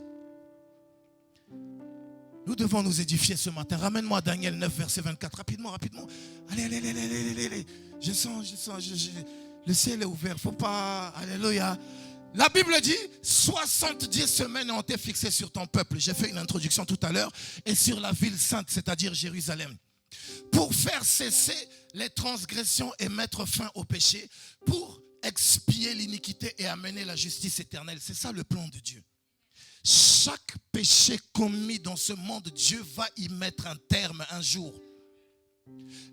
Nous devons nous édifier ce matin. Ramène-moi à Daniel 9, verset 24. Rapidement, rapidement. Allez. Je sens. Le ciel est ouvert. Faut pas. Alléluia. La Bible dit 70 semaines ont été fixées sur ton peuple. J'ai fait une introduction tout à l'heure. Et sur la ville sainte, c'est-à-dire Jérusalem. Pour faire cesser les transgressions et mettre fin au péché. Pour expier l'iniquité et amener la justice éternelle. C'est ça le plan de Dieu. Chaque péché commis dans ce monde, Dieu va y mettre un terme un jour.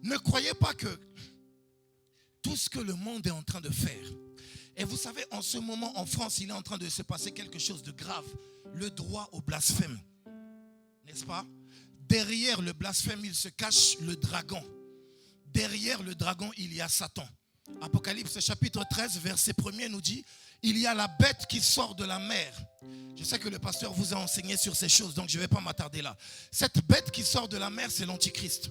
Ne croyez pas que tout ce que le monde est en train de faire, et vous savez, en ce moment en France, il est en train de se passer quelque chose de grave, le droit au blasphème, n'est-ce pas? Derrière le blasphème, il se cache le dragon. Derrière le dragon, il y a Satan. Apocalypse chapitre 13, verset 1er nous dit, il y a la bête qui sort de la mer. Je sais que le pasteur vous a enseigné sur ces choses, donc je ne vais pas m'attarder là. Cette bête qui sort de la mer, c'est l'Antichrist.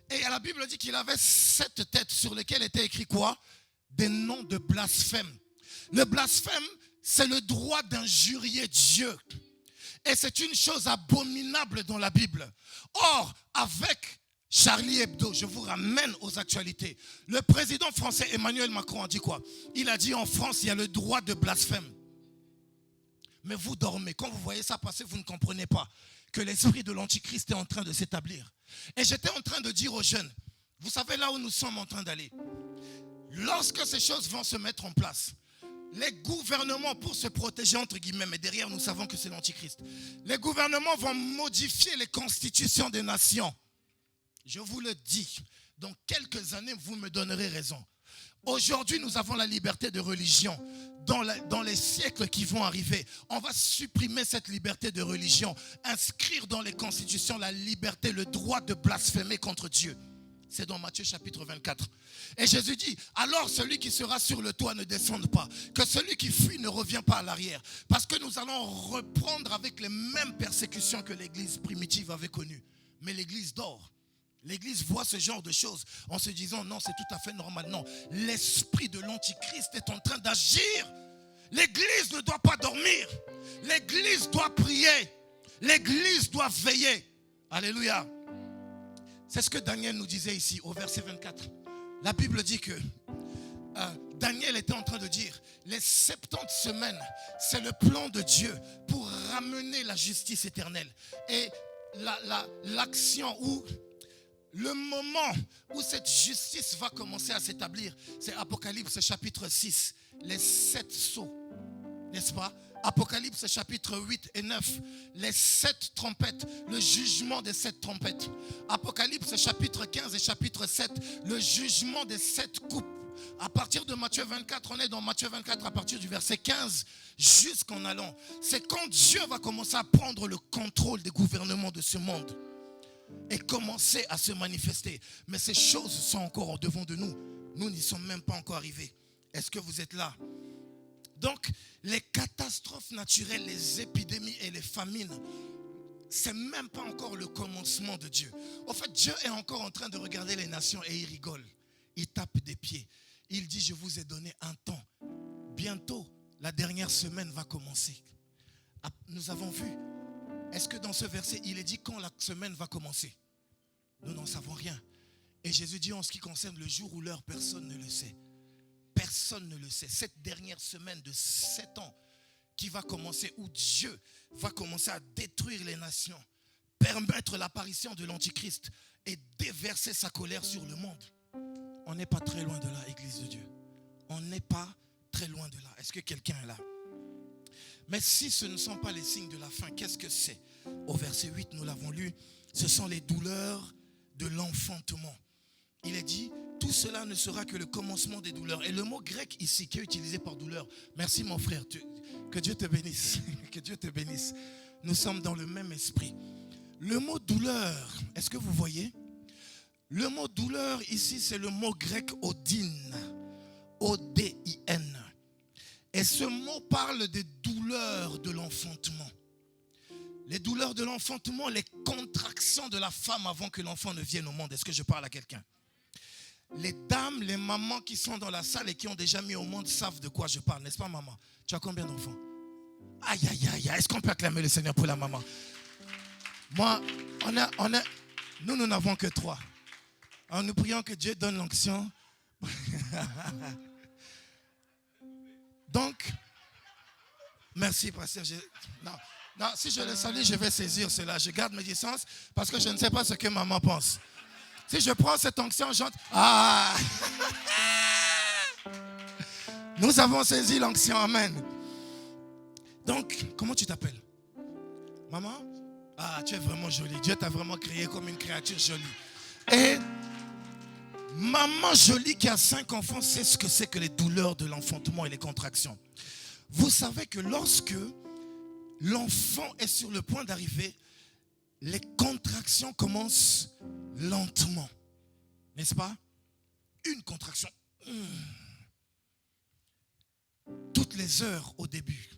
Et la Bible dit qu'il avait 7 têtes sur lesquelles était écrit quoi? Des noms de blasphème. Le blasphème, c'est le droit d'injurier Dieu. Et c'est une chose abominable dans la Bible. Or, avec Charlie Hebdo, je vous ramène aux actualités. Le président français Emmanuel Macron a dit quoi? Il a dit en France, il y a le droit de blasphème. Mais vous dormez. Quand vous voyez ça passer, vous ne comprenez pas que l'esprit de l'Antichrist est en train de s'établir. Et j'étais en train de dire aux jeunes, vous savez là où nous sommes en train d'aller. Lorsque ces choses vont se mettre en place, les gouvernements, pour se protéger entre guillemets, mais derrière nous savons que c'est l'Antichrist, les gouvernements vont modifier les constitutions des nations. Je vous le dis, dans quelques années, vous me donnerez raison. Aujourd'hui, nous avons la liberté de religion. Dans les siècles qui vont arriver, on va supprimer cette liberté de religion, inscrire dans les constitutions la liberté, le droit de blasphémer contre Dieu. C'est dans Matthieu chapitre 24. Et Jésus dit, alors celui qui sera sur le toit ne descende pas, que celui qui fuit ne revient pas à l'arrière. Parce que nous allons reprendre avec les mêmes persécutions que l'église primitive avait connues. Mais l'église dort. L'église voit ce genre de choses en se disant non, c'est tout à fait normal. Non, l'esprit de l'antichrist est en train d'agir. L'église ne doit pas dormir. L'église doit prier. L'église doit veiller. Alléluia. C'est ce que Daniel nous disait ici au verset 24. La Bible dit que Daniel était en train de dire les 70 semaines, c'est le plan de Dieu pour ramener la justice éternelle. Et l'action ou le moment où cette justice va commencer à s'établir, c'est Apocalypse chapitre 6, les 7 sceaux, n'est-ce pas? Apocalypse chapitre 8 et 9, les 7 trompettes, le jugement des 7 trompettes. Apocalypse chapitre 15 et chapitre 7, le jugement des 7 coupes. À partir de Matthieu 24, on est dans Matthieu 24 à partir du verset 15 jusqu'en allant. C'est quand Dieu va commencer à prendre le contrôle des gouvernements de ce monde et commencer à se manifester. Mais ces choses sont encore au devant de nous. Nous n'y sommes même pas encore arrivés. Est-ce que vous êtes là? Donc, les catastrophes naturelles, les épidémies et les famines, c'est même pas encore le commencement de Dieu. En fait, Dieu est encore en train de regarder les nations et il rigole. Il tape des pieds. Il dit, je vous ai donné un temps. Bientôt, la dernière semaine va commencer. Nous avons vu. Est-ce que dans ce verset, il est dit quand la semaine va commencer? Nous n'en savons rien. Et Jésus dit en ce qui concerne le jour ou l'heure, personne ne le sait. Personne ne le sait. Cette dernière semaine de 7 ans qui va commencer, où Dieu va commencer à détruire les nations, permettre l'apparition de l'Antichrist et déverser sa colère sur le monde. On n'est pas très loin de là, Église de Dieu. On n'est pas très loin de là. Est-ce que quelqu'un est là? Mais si ce ne sont pas les signes de la fin, qu'est-ce que c'est? Au verset 8, nous l'avons lu, ce sont les douleurs de l'enfantement. Il est dit, tout cela ne sera que le commencement des douleurs. Et le mot grec ici qui est utilisé par douleur, merci mon frère, que Dieu te bénisse, que Dieu te bénisse. Nous sommes dans le même esprit. Le mot douleur, est-ce que vous voyez? Le mot douleur ici, c'est le mot grec odin, O-D-I-N. Et ce mot parle des douleurs de l'enfantement. Les douleurs de l'enfantement, les contractions de la femme avant que l'enfant ne vienne au monde. Est-ce que je parle à quelqu'un? Les dames, les mamans qui sont dans la salle et qui ont déjà mis au monde savent de quoi je parle, n'est-ce pas maman? Tu as combien d'enfants? Aïe, aïe, aïe, est-ce qu'on peut acclamer le Seigneur pour la maman? Moi, nous n'avons que 3. Alors nous prions que Dieu donne l'onction. Donc, merci pasteur. Non, si je le salue, je vais saisir cela. Je garde mes distances parce que je ne sais pas ce que maman pense. Si je prends cette onction, j'entre. Ah! Nous avons saisi l'onction. Amen. Donc, comment tu t'appelles? Maman? Ah, tu es vraiment jolie. Dieu t'a vraiment créé comme une créature jolie. Et maman jolie qui a 5 enfants sait ce que c'est que les douleurs de l'enfantement et les contractions. Vous savez que lorsque l'enfant est sur le point d'arriver, les contractions commencent lentement. N'est-ce pas? Une contraction. Toutes les heures au début.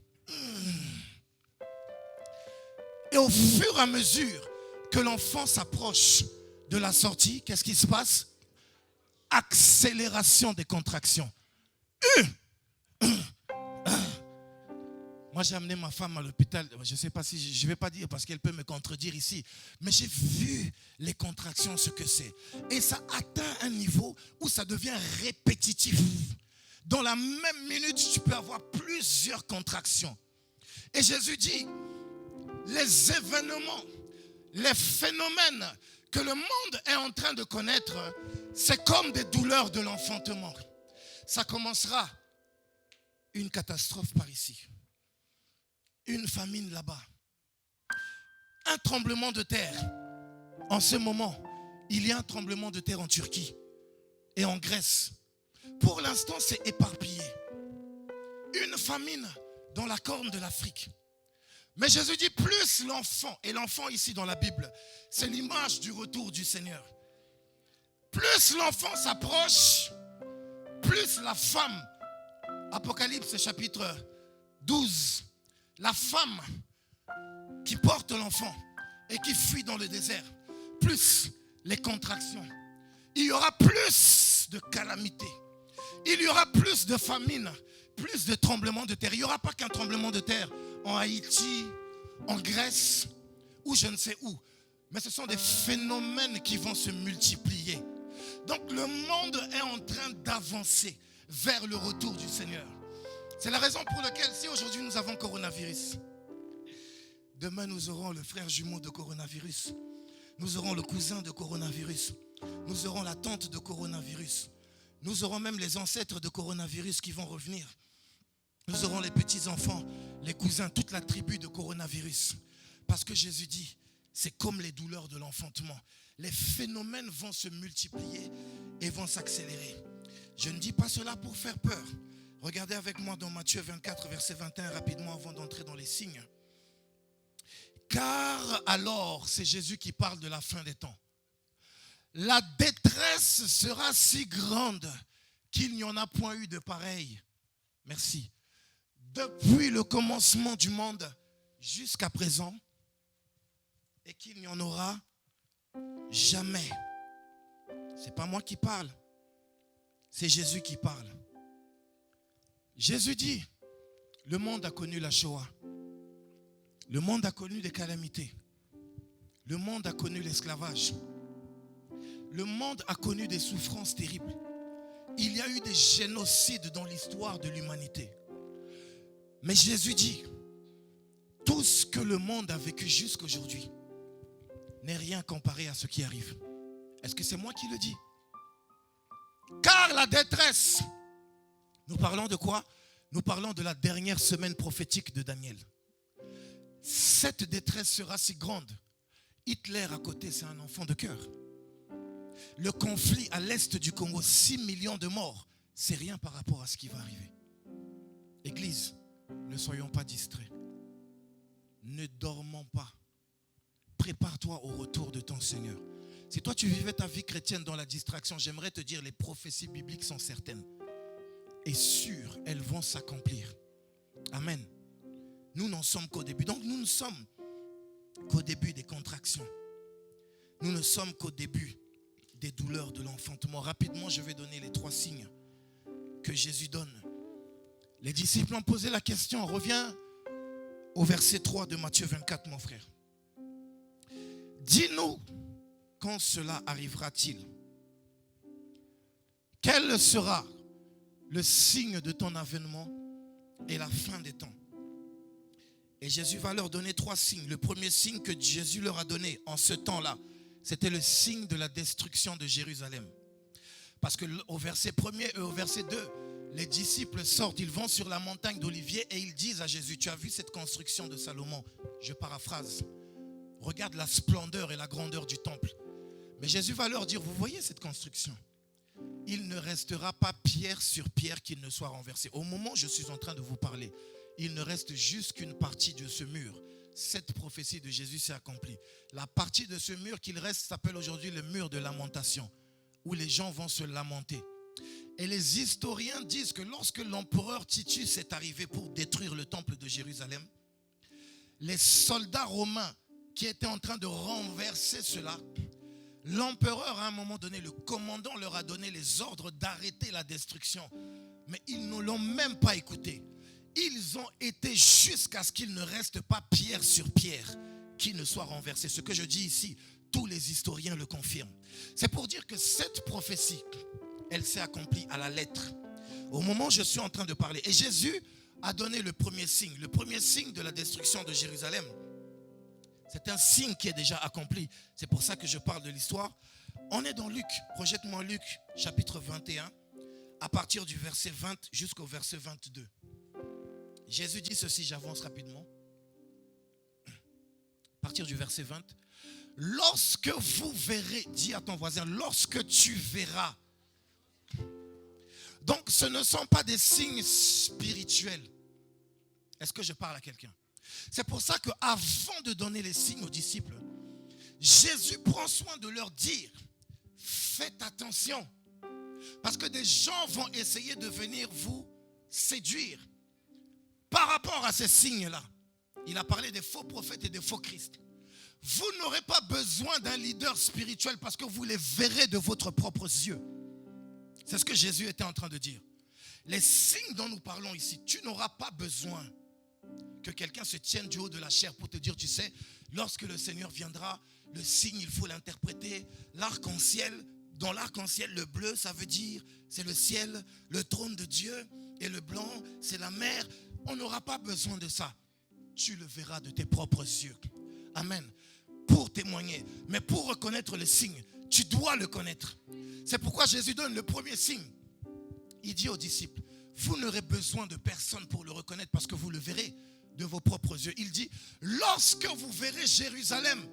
Et au fur et à mesure que l'enfant s'approche de la sortie, qu'est-ce qui se passe? Accélération des contractions. Moi, j'ai amené ma femme à l'hôpital. Je ne sais pas si je ne vais pas dire parce qu'elle peut me contredire ici. Mais j'ai vu les contractions, ce que c'est. Et ça atteint un niveau où ça devient répétitif. Dans la même minute, tu peux avoir plusieurs contractions. Et Jésus dit, les événements, les phénomènes que le monde est en train de connaître, c'est comme des douleurs de l'enfantement. Ça commencera une catastrophe par ici. Une famine là-bas. Un tremblement de terre. En ce moment, il y a un tremblement de terre en Turquie et en Grèce. Pour l'instant, c'est éparpillé. Une famine dans la corne de l'Afrique. Mais Jésus dit, plus l'enfant, et l'enfant ici dans la Bible, c'est l'image du retour du Seigneur. Plus l'enfant s'approche, plus la femme, Apocalypse chapitre 12, la femme qui porte l'enfant et qui fuit dans le désert, plus les contractions. Il y aura plus de calamités. Il y aura plus de famine, plus de tremblements de terre. Il n'y aura pas qu'un tremblement de terre en Haïti, en Grèce ou je ne sais où. Mais ce sont des phénomènes qui vont se multiplier. Donc le monde est en train d'avancer vers le retour du Seigneur. C'est la raison pour laquelle si aujourd'hui nous avons coronavirus, demain nous aurons le frère jumeau de coronavirus. Nous aurons le cousin de coronavirus. Nous aurons la tante de coronavirus. Nous aurons même les ancêtres de coronavirus qui vont revenir. Nous aurons les petits-enfants, les cousins, toute la tribu de coronavirus. Parce que Jésus dit, c'est comme les douleurs de l'enfantement. Les phénomènes vont se multiplier et vont s'accélérer. Je ne dis pas cela pour faire peur. Regardez avec moi dans Matthieu 24, verset 21, rapidement avant d'entrer dans les signes. Car alors, c'est Jésus qui parle de la fin des temps. La détresse sera si grande qu'il n'y en a point eu de pareil. Merci. Depuis le commencement du monde jusqu'à présent, et qu'il n'y en aura jamais. C'est pas moi qui parle, c'est Jésus qui parle. Jésus dit, le monde a connu la Shoah. Le monde a connu des calamités. Le monde a connu l'esclavage. Le monde a connu des souffrances terribles. Il y a eu des génocides dans l'histoire de l'humanité. Mais Jésus dit, tout ce que le monde a vécu jusqu'aujourd'hui n'est rien comparé à ce qui arrive. Est-ce que c'est moi qui le dis? Car la détresse, nous parlons de quoi? Nous parlons de la dernière semaine prophétique de Daniel. Cette détresse sera si grande. Hitler à côté, c'est un enfant de cœur. Le conflit à l'est du Congo, 6 millions de morts, c'est rien par rapport à ce qui va arriver. Église, ne soyons pas distraits. Ne dormons pas. Prépare-toi au retour de ton Seigneur. Si toi tu vivais ta vie chrétienne dans la distraction, j'aimerais te dire, les prophéties bibliques sont certaines et sûres, elles vont s'accomplir. Amen. Nous n'en sommes qu'au début. Donc nous ne sommes qu'au début des contractions. Nous ne sommes qu'au début des douleurs de l'enfantement. Rapidement, je vais donner les 3 signes que Jésus donne. Les disciples ont posé la question. Reviens au verset 3 de Matthieu 24, mon frère. Dis-nous, quand cela arrivera-t-il? Quel sera le signe de ton avènement et la fin des temps? Et Jésus va leur donner 3 signes. Le premier signe que Jésus leur a donné en ce temps-là, c'était le signe de la destruction de Jérusalem. Parce qu'au verset 1er et au verset 2, les disciples sortent, ils vont sur la montagne d'Olivier et ils disent à Jésus, tu as vu cette construction de Salomon? Je paraphrase. Regarde la splendeur et la grandeur du temple. Mais Jésus va leur dire, vous voyez cette construction? Il ne restera pas pierre sur pierre qu'il ne soit renversé. Au moment où je suis en train de vous parler, il ne reste juste qu'une partie de ce mur. Cette prophétie de Jésus s'est accomplie. La partie de ce mur qu'il reste s'appelle aujourd'hui le mur de lamentation, où les gens vont se lamenter. Et les historiens disent que lorsque l'empereur Titus est arrivé pour détruire le temple de Jérusalem, les soldats romains qui étaient en train de renverser cela, l'empereur à un moment donné, le commandant leur a donné les ordres d'arrêter la destruction. Mais ils ne l'ont même pas écouté. Ils ont été jusqu'à ce qu'il ne reste pas pierre sur pierre qui ne soit renversé. Ce que je dis ici, tous les historiens le confirment. C'est pour dire que cette prophétie, elle s'est accomplie à la lettre. Au moment où je suis en train de parler. Et Jésus a donné le premier signe. Le premier signe de la destruction de Jérusalem. C'est un signe qui est déjà accompli. C'est pour ça que je parle de l'histoire. On est dans Luc. Projette-moi Luc, chapitre 21, à partir du verset 20 jusqu'au verset 22. Jésus dit ceci, j'avance rapidement. À partir du verset 20. Lorsque vous verrez, dis à ton voisin, lorsque tu verras. Donc ce ne sont pas des signes spirituels. Est-ce que je parle à quelqu'un? C'est pour ça qu'avant de donner les signes aux disciples, Jésus prend soin de leur dire, faites attention. Parce que des gens vont essayer de venir vous séduire. Par rapport à ces signes-là, il a parlé des faux prophètes et des faux Christ. Vous n'aurez pas besoin d'un leader spirituel parce que vous les verrez de votre propre yeux. C'est ce que Jésus était en train de dire. Les signes dont nous parlons ici, tu n'auras pas besoin que quelqu'un se tienne du haut de la chair pour te dire, tu sais, lorsque le Seigneur viendra, le signe, il faut l'interpréter. L'arc-en-ciel, dans l'arc-en-ciel, le bleu, ça veut dire, c'est le ciel, le trône de Dieu, et le blanc, c'est la mer. On n'aura pas besoin de ça. Tu le verras de tes propres yeux. Amen. Pour témoigner. Mais pour reconnaître le signe, tu dois le connaître. C'est pourquoi Jésus donne le premier signe. Il dit aux disciples, vous n'aurez besoin de personne pour le reconnaître parce que vous le verrez de vos propres yeux. Il dit, lorsque vous verrez Jérusalem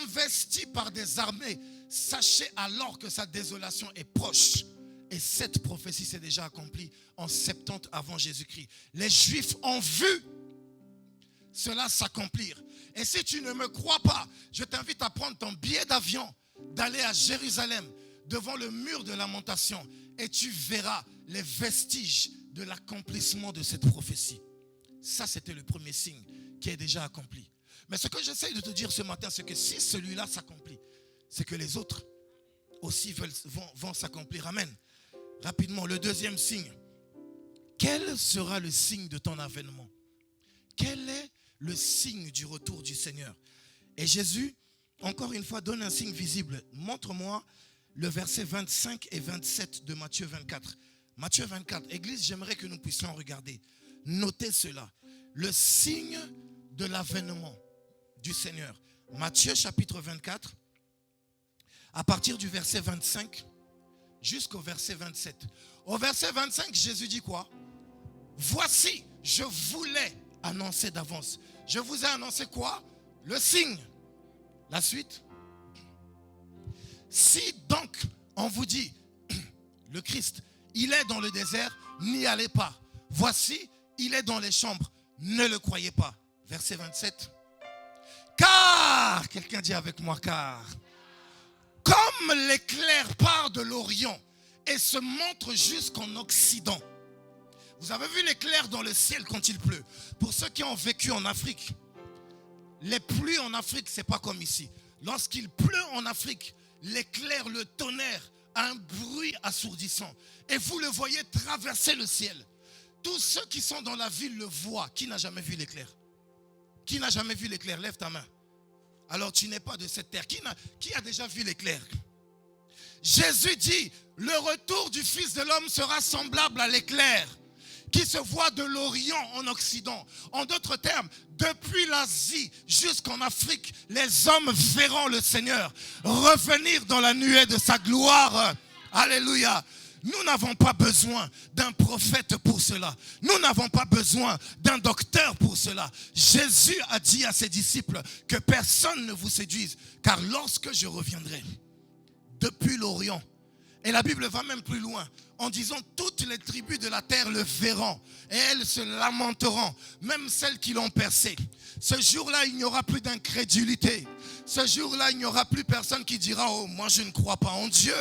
investie par des armées, sachez alors que sa désolation est proche. Et cette prophétie s'est déjà accomplie en 70 avant Jésus-Christ. Les Juifs ont vu cela s'accomplir. Et si tu ne me crois pas, je t'invite à prendre ton billet d'avion, d'aller à Jérusalem, devant le mur de lamentation, et tu verras les vestiges de l'accomplissement de cette prophétie. Ça, c'était le premier signe qui est déjà accompli. Mais ce que j'essaie de te dire ce matin, c'est que si celui-là s'accomplit, c'est que les autres aussi vont s'accomplir. Amen. Rapidement, le deuxième signe. Quel sera le signe de ton avènement? Quel est le signe du retour du Seigneur? Et Jésus, encore une fois, donne un signe visible. Montre-moi le verset 25 et 27 de Matthieu 24. Matthieu 24, Église, j'aimerais que nous puissions regarder. Notez cela. Le signe de l'avènement du Seigneur. Matthieu chapitre 24, à partir du verset 25 jusqu'au verset 27. Au verset 25, Jésus dit quoi? Voici, je voulais annoncer d'avance. Je vous ai annoncé quoi? Le signe. La suite. Si donc on vous dit, le Christ, il est dans le désert, n'y allez pas. Voici, il est dans les chambres, ne le croyez pas. Verset 27. Car, quelqu'un dit avec moi, car, comme l'éclair part de l'Orient et se montre jusqu'en Occident. Vous avez vu l'éclair dans le ciel quand il pleut. Pour ceux qui ont vécu en Afrique, les pluies en Afrique, ce n'est pas comme ici. Lorsqu'il pleut en Afrique, l'éclair, le tonnerre a un bruit assourdissant. Et vous le voyez traverser le ciel. Tous ceux qui sont dans la ville le voient. Qui n'a jamais vu l'éclair? Qui n'a jamais vu l'éclair? Lève ta main. Alors tu n'es pas de cette terre. Qui a déjà vu l'éclair? Jésus dit, le retour du Fils de l'homme sera semblable à l'éclair qui se voit de l'Orient en Occident. En d'autres termes, depuis l'Asie jusqu'en Afrique, les hommes verront le Seigneur revenir dans la nuée de sa gloire. Alléluia. Nous n'avons pas besoin d'un prophète pour cela. Nous n'avons pas besoin d'un docteur pour cela. Jésus a dit à ses disciples que personne ne vous séduise, car lorsque je reviendrai depuis l'Orient, et la Bible va même plus loin, en disant toutes les tribus de la terre le verront et elles se lamenteront, même celles qui l'ont percé. Ce jour-là, il n'y aura plus d'incrédulité. Ce jour-là, il n'y aura plus personne qui dira, oh, moi je ne crois pas en Dieu.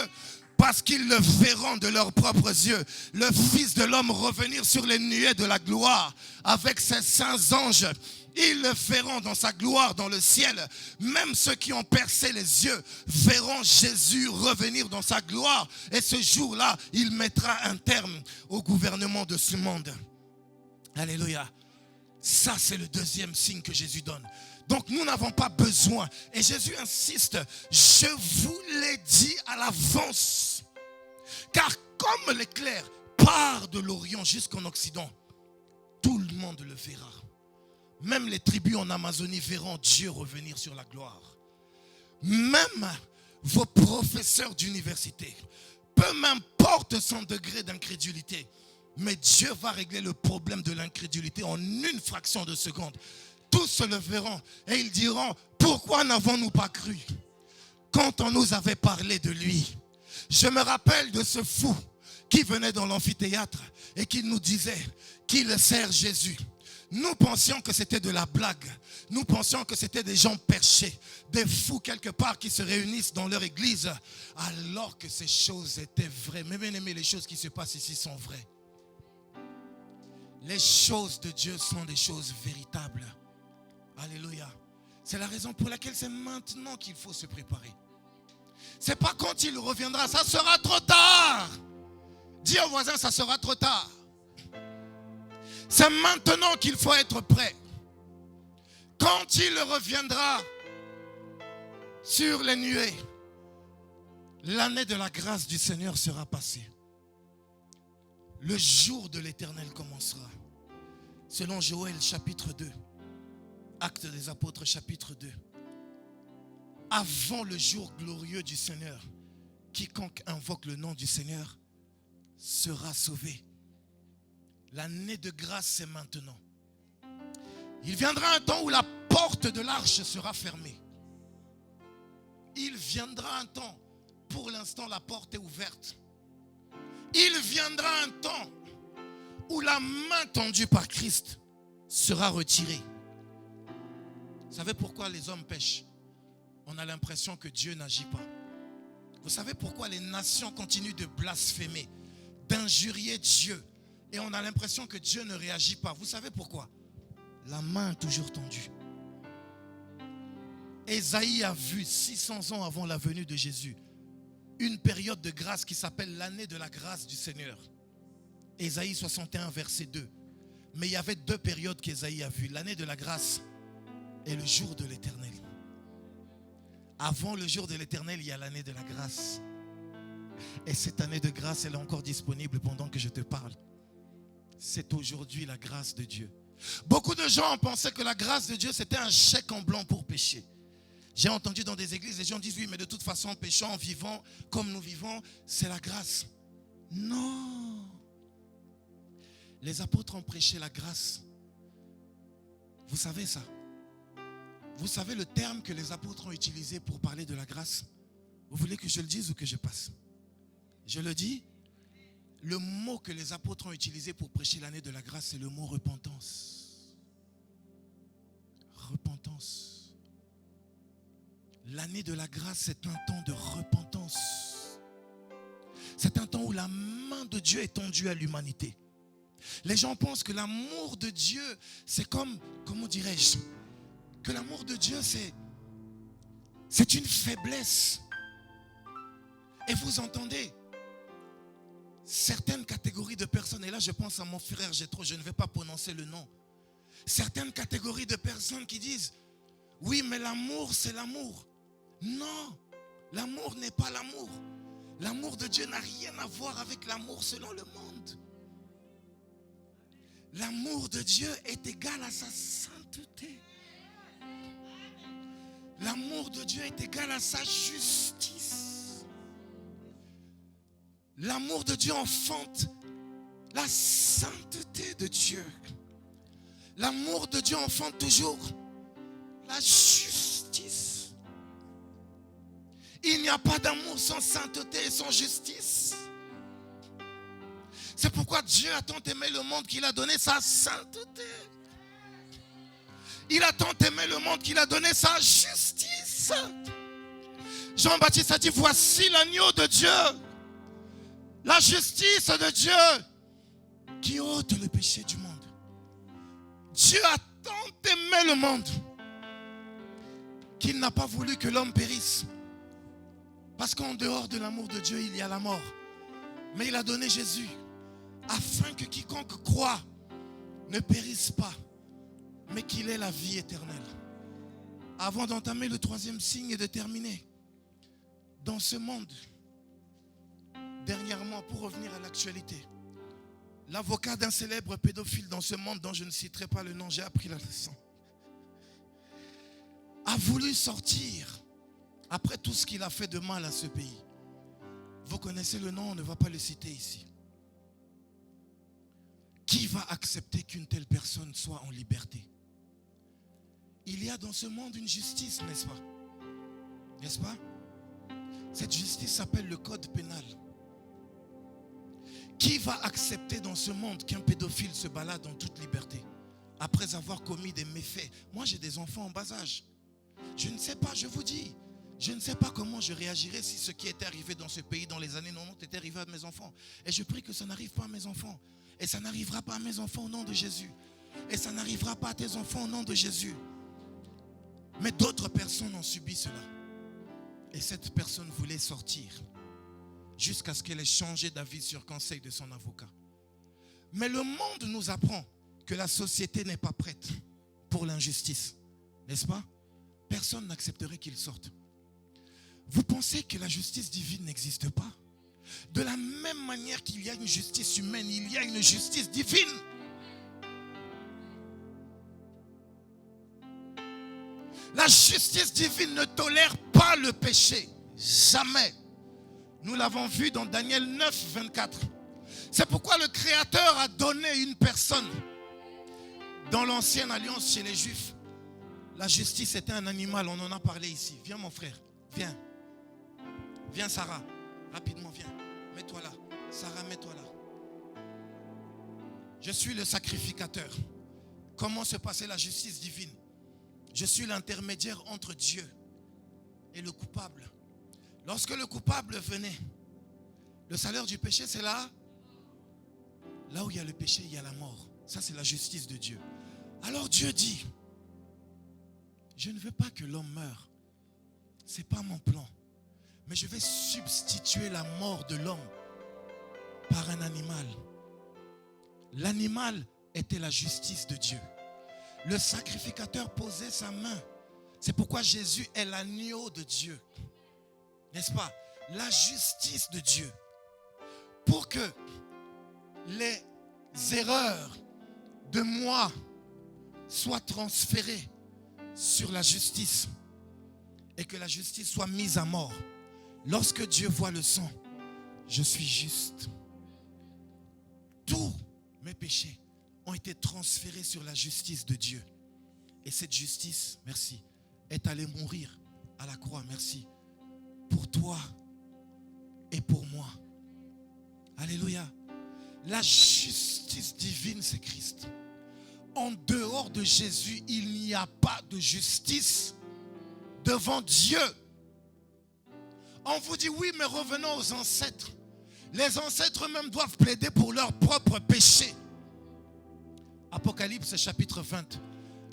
Parce qu'ils le verront de leurs propres yeux. Le Fils de l'homme revenir sur les nuées de la gloire avec ses saints anges. Ils le verront dans sa gloire dans le ciel. Même ceux qui ont percé les yeux verront Jésus revenir dans sa gloire. Et ce jour-là, il mettra un terme au gouvernement de ce monde. Alléluia. Ça, c'est le deuxième signe que Jésus donne. Donc nous n'avons pas besoin. Et Jésus insiste, je vous l'ai dit à l'avance. Car comme l'éclair part de l'Orient jusqu'en Occident, tout le monde le verra. Même les tribus en Amazonie verront Dieu revenir sur la gloire. Même vos professeurs d'université, peu m'importe son degré d'incrédulité, mais Dieu va régler le problème de l'incrédulité en une fraction de seconde. Tous se le verront et ils diront, pourquoi n'avons-nous pas cru quand on nous avait parlé de lui? Je me rappelle de ce fou qui venait dans l'amphithéâtre et qui nous disait qu'il sert Jésus. Nous pensions que c'était de la blague. Nous pensions que c'était des gens perchés, des fous quelque part qui se réunissent dans leur église, alors que ces choses étaient vraies. Mais bien aimé, les choses qui se passent ici sont vraies. Les choses de Dieu sont des choses véritables. Alléluia. C'est la raison pour laquelle c'est maintenant qu'il faut se préparer. C'est pas quand il reviendra, ça sera trop tard. Dis au voisin, ça sera trop tard. C'est maintenant qu'il faut être prêt. Quand il reviendra sur les nuées, l'année de la grâce du Seigneur sera passée. Le jour de l'Éternel commencera. Selon Joël chapitre 2, Actes des Apôtres chapitre 2. Avant le jour glorieux du Seigneur, quiconque invoque le nom du Seigneur sera sauvé. L'année de grâce, c'est maintenant. Il viendra un temps où la porte de l'arche sera fermée. Il viendra un temps, pour l'instant la porte est ouverte. Il viendra un temps où la main tendue par Christ sera retirée. Vous savez pourquoi les hommes pêchent? On a l'impression que Dieu n'agit pas. Vous savez pourquoi les nations continuent de blasphémer, d'injurier Dieu, et on a l'impression que Dieu ne réagit pas? Vous savez pourquoi? La main toujours tendue. Ésaïe a vu 600 ans avant la venue de Jésus une période de grâce qui s'appelle l'année de la grâce du Seigneur. Ésaïe 61 verset 2. Mais il y avait deux périodes qu'Ésaïe a vues. L'année de la grâce et le jour de l'Éternel. Avant le jour de l'Éternel, il y a l'année de la grâce. Et cette année de grâce, elle est encore disponible pendant que je te parle. C'est aujourd'hui la grâce de Dieu. Beaucoup de gens pensaient que la grâce de Dieu, c'était un chèque en blanc pour pécher. J'ai entendu dans des églises, les gens disent, oui, mais de toute façon, en péchant, en vivant comme nous vivons, c'est la grâce. Non. Les apôtres ont prêché la grâce. Vous savez ça? Vous savez le terme que les apôtres ont utilisé pour parler de la grâce? Vous voulez que je le dise ou que je passe? Je le dis. Le mot que les apôtres ont utilisé pour prêcher l'année de la grâce, c'est le mot repentance. Repentance. L'année de la grâce, c'est un temps de repentance. C'est un temps où la main de Dieu est tendue à l'humanité. Les gens pensent que l'amour de Dieu, c'est comme, comment dirais-je, que l'amour de Dieu, c'est une faiblesse. Et vous entendez, certaines catégories de personnes, et là je pense à mon frère Jétro, je ne vais pas prononcer le nom. Certaines catégories de personnes qui disent, oui, mais l'amour, c'est l'amour. Non, l'amour n'est pas l'amour. L'amour de Dieu n'a rien à voir avec l'amour selon le monde. L'amour de Dieu est égal à sa sainteté. L'amour de Dieu est égal à sa justice. L'amour de Dieu enfante la sainteté de Dieu. L'amour de Dieu enfante toujours la justice. Il n'y a pas d'amour sans sainteté et sans justice. C'est pourquoi Dieu a tant aimé le monde qu'il a donné sa sainteté. Il a tant aimé le monde qu'il a donné sa justice. Jean-Baptiste a dit, voici l'agneau de Dieu, la justice de Dieu qui ôte le péché du monde. Dieu a tant aimé le monde qu'il n'a pas voulu que l'homme périsse. Parce qu'en dehors de l'amour de Dieu, il y a la mort. Mais il a donné Jésus afin que quiconque croit ne périsse pas, mais qu'il ait la vie éternelle. Avant d'entamer le troisième signe et de terminer, dans ce monde, dernièrement, pour revenir à l'actualité, l'avocat d'un célèbre pédophile dans ce monde dont je ne citerai pas le nom, j'ai appris la leçon, a voulu sortir après tout ce qu'il a fait de mal à ce pays. Vous connaissez le nom, on ne va pas le citer ici. Qui va accepter qu'une telle personne soit en liberté? Il y a dans ce monde une justice, n'est-ce pas? N'est-ce pas? Cette justice s'appelle le code pénal. Qui va accepter dans ce monde qu'un pédophile se balade en toute liberté après avoir commis des méfaits? Moi, j'ai des enfants en bas âge. Je ne sais pas, je vous dis, je ne sais pas comment je réagirais si ce qui était arrivé dans ce pays dans les années 90 était arrivé à mes enfants. Et je prie que ça n'arrive pas à mes enfants. Et ça n'arrivera pas à mes enfants au nom de Jésus. Et ça n'arrivera pas à tes enfants au nom de Jésus. Mais d'autres personnes ont subi cela. Et cette personne voulait sortir jusqu'à ce qu'elle ait changé d'avis sur conseil de son avocat. Mais le monde nous apprend que la société n'est pas prête pour l'injustice. N'est-ce pas? Personne n'accepterait qu'il sorte. Vous pensez que la justice divine n'existe pas? De la même manière qu'il y a une justice humaine, il y a une justice divine. La justice divine ne tolère pas le péché. Jamais. Nous l'avons vu dans Daniel 9, 24. C'est pourquoi le Créateur a donné une personne. Dans l'ancienne alliance chez les Juifs, la justice était un animal. On en a parlé ici. Viens mon frère. Viens. Viens Sarah. Rapidement viens. Mets-toi là. Sarah, mets-toi là. Je suis le sacrificateur. Comment se passait la justice divine? Je suis l'intermédiaire entre Dieu et le coupable. Lorsque le coupable venait, le salaire du péché, c'est là. Là où il y a le péché, il y a la mort. Ça, c'est la justice de Dieu. Alors Dieu dit, je ne veux pas que l'homme meure. Ce n'est pas mon plan. Mais je vais substituer la mort de l'homme par un animal. L'animal était la justice de Dieu. Le sacrificateur posait sa main. C'est pourquoi Jésus est l'agneau de Dieu. N'est-ce pas? La justice de Dieu. Pour que les erreurs de moi soient transférées sur la justice et que la justice soit mise à mort. Lorsque Dieu voit le sang, je suis juste. Tous mes péchés ont été transférés sur la justice de Dieu. Et cette justice, merci, est allée mourir à la croix, merci, pour toi et pour moi. Alléluia. La justice divine, c'est Christ. En dehors de Jésus, il n'y a pas de justice devant Dieu. On vous dit oui, mais revenons aux ancêtres. Les ancêtres même doivent plaider pour leur propre péché. Apocalypse chapitre 20.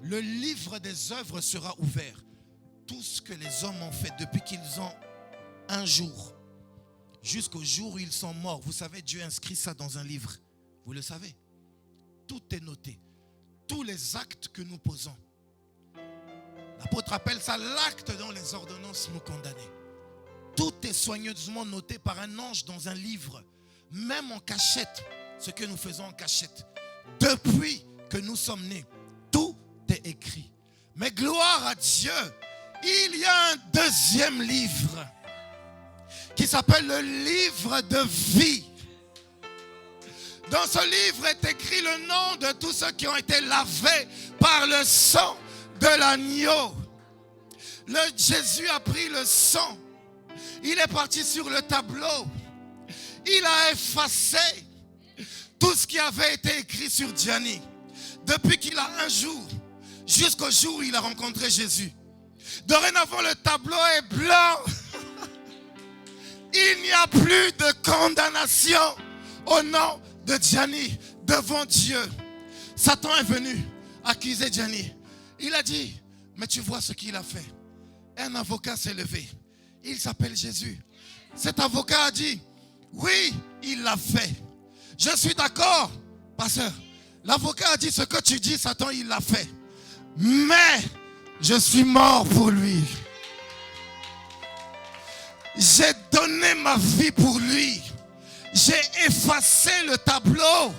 Le livre des œuvres sera ouvert. Tout ce que les hommes ont fait depuis qu'ils ont un jour, jusqu'au jour où ils sont morts. Vous savez, Dieu inscrit ça dans un livre. Vous le savez. Tout est noté. Tous les actes que nous posons. L'apôtre appelle ça l'acte dont les ordonnances nous condamnent. Tout est soigneusement noté par un ange dans un livre. Même en cachette. Ce que nous faisons en cachette. Depuis que nous sommes nés. Tout est écrit. Mais gloire à Dieu. Il y a un deuxième livre. Qui s'appelle le livre de vie. Dans ce livre est écrit le nom de tous ceux qui ont été lavés par le sang de l'agneau. Jésus a pris le sang. Il est parti sur le tableau. Il a effacé tout ce qui avait été écrit sur Gianni. Depuis qu'il a un jour, jusqu'au jour où il a rencontré Jésus. Dorénavant, le tableau est blanc. Il n'y a plus de condamnation au nom de Gianni devant Dieu. Satan est venu accuser Gianni. Il a dit, mais tu vois ce qu'il a fait. Un avocat s'est levé. Il s'appelle Jésus. Cet avocat a dit, oui, il l'a fait. Je suis d'accord, pasteur. L'avocat a dit ce que tu dis, Satan, il l'a fait. Mais je suis mort pour lui. J'ai donné ma vie pour lui. J'ai effacé le tableau.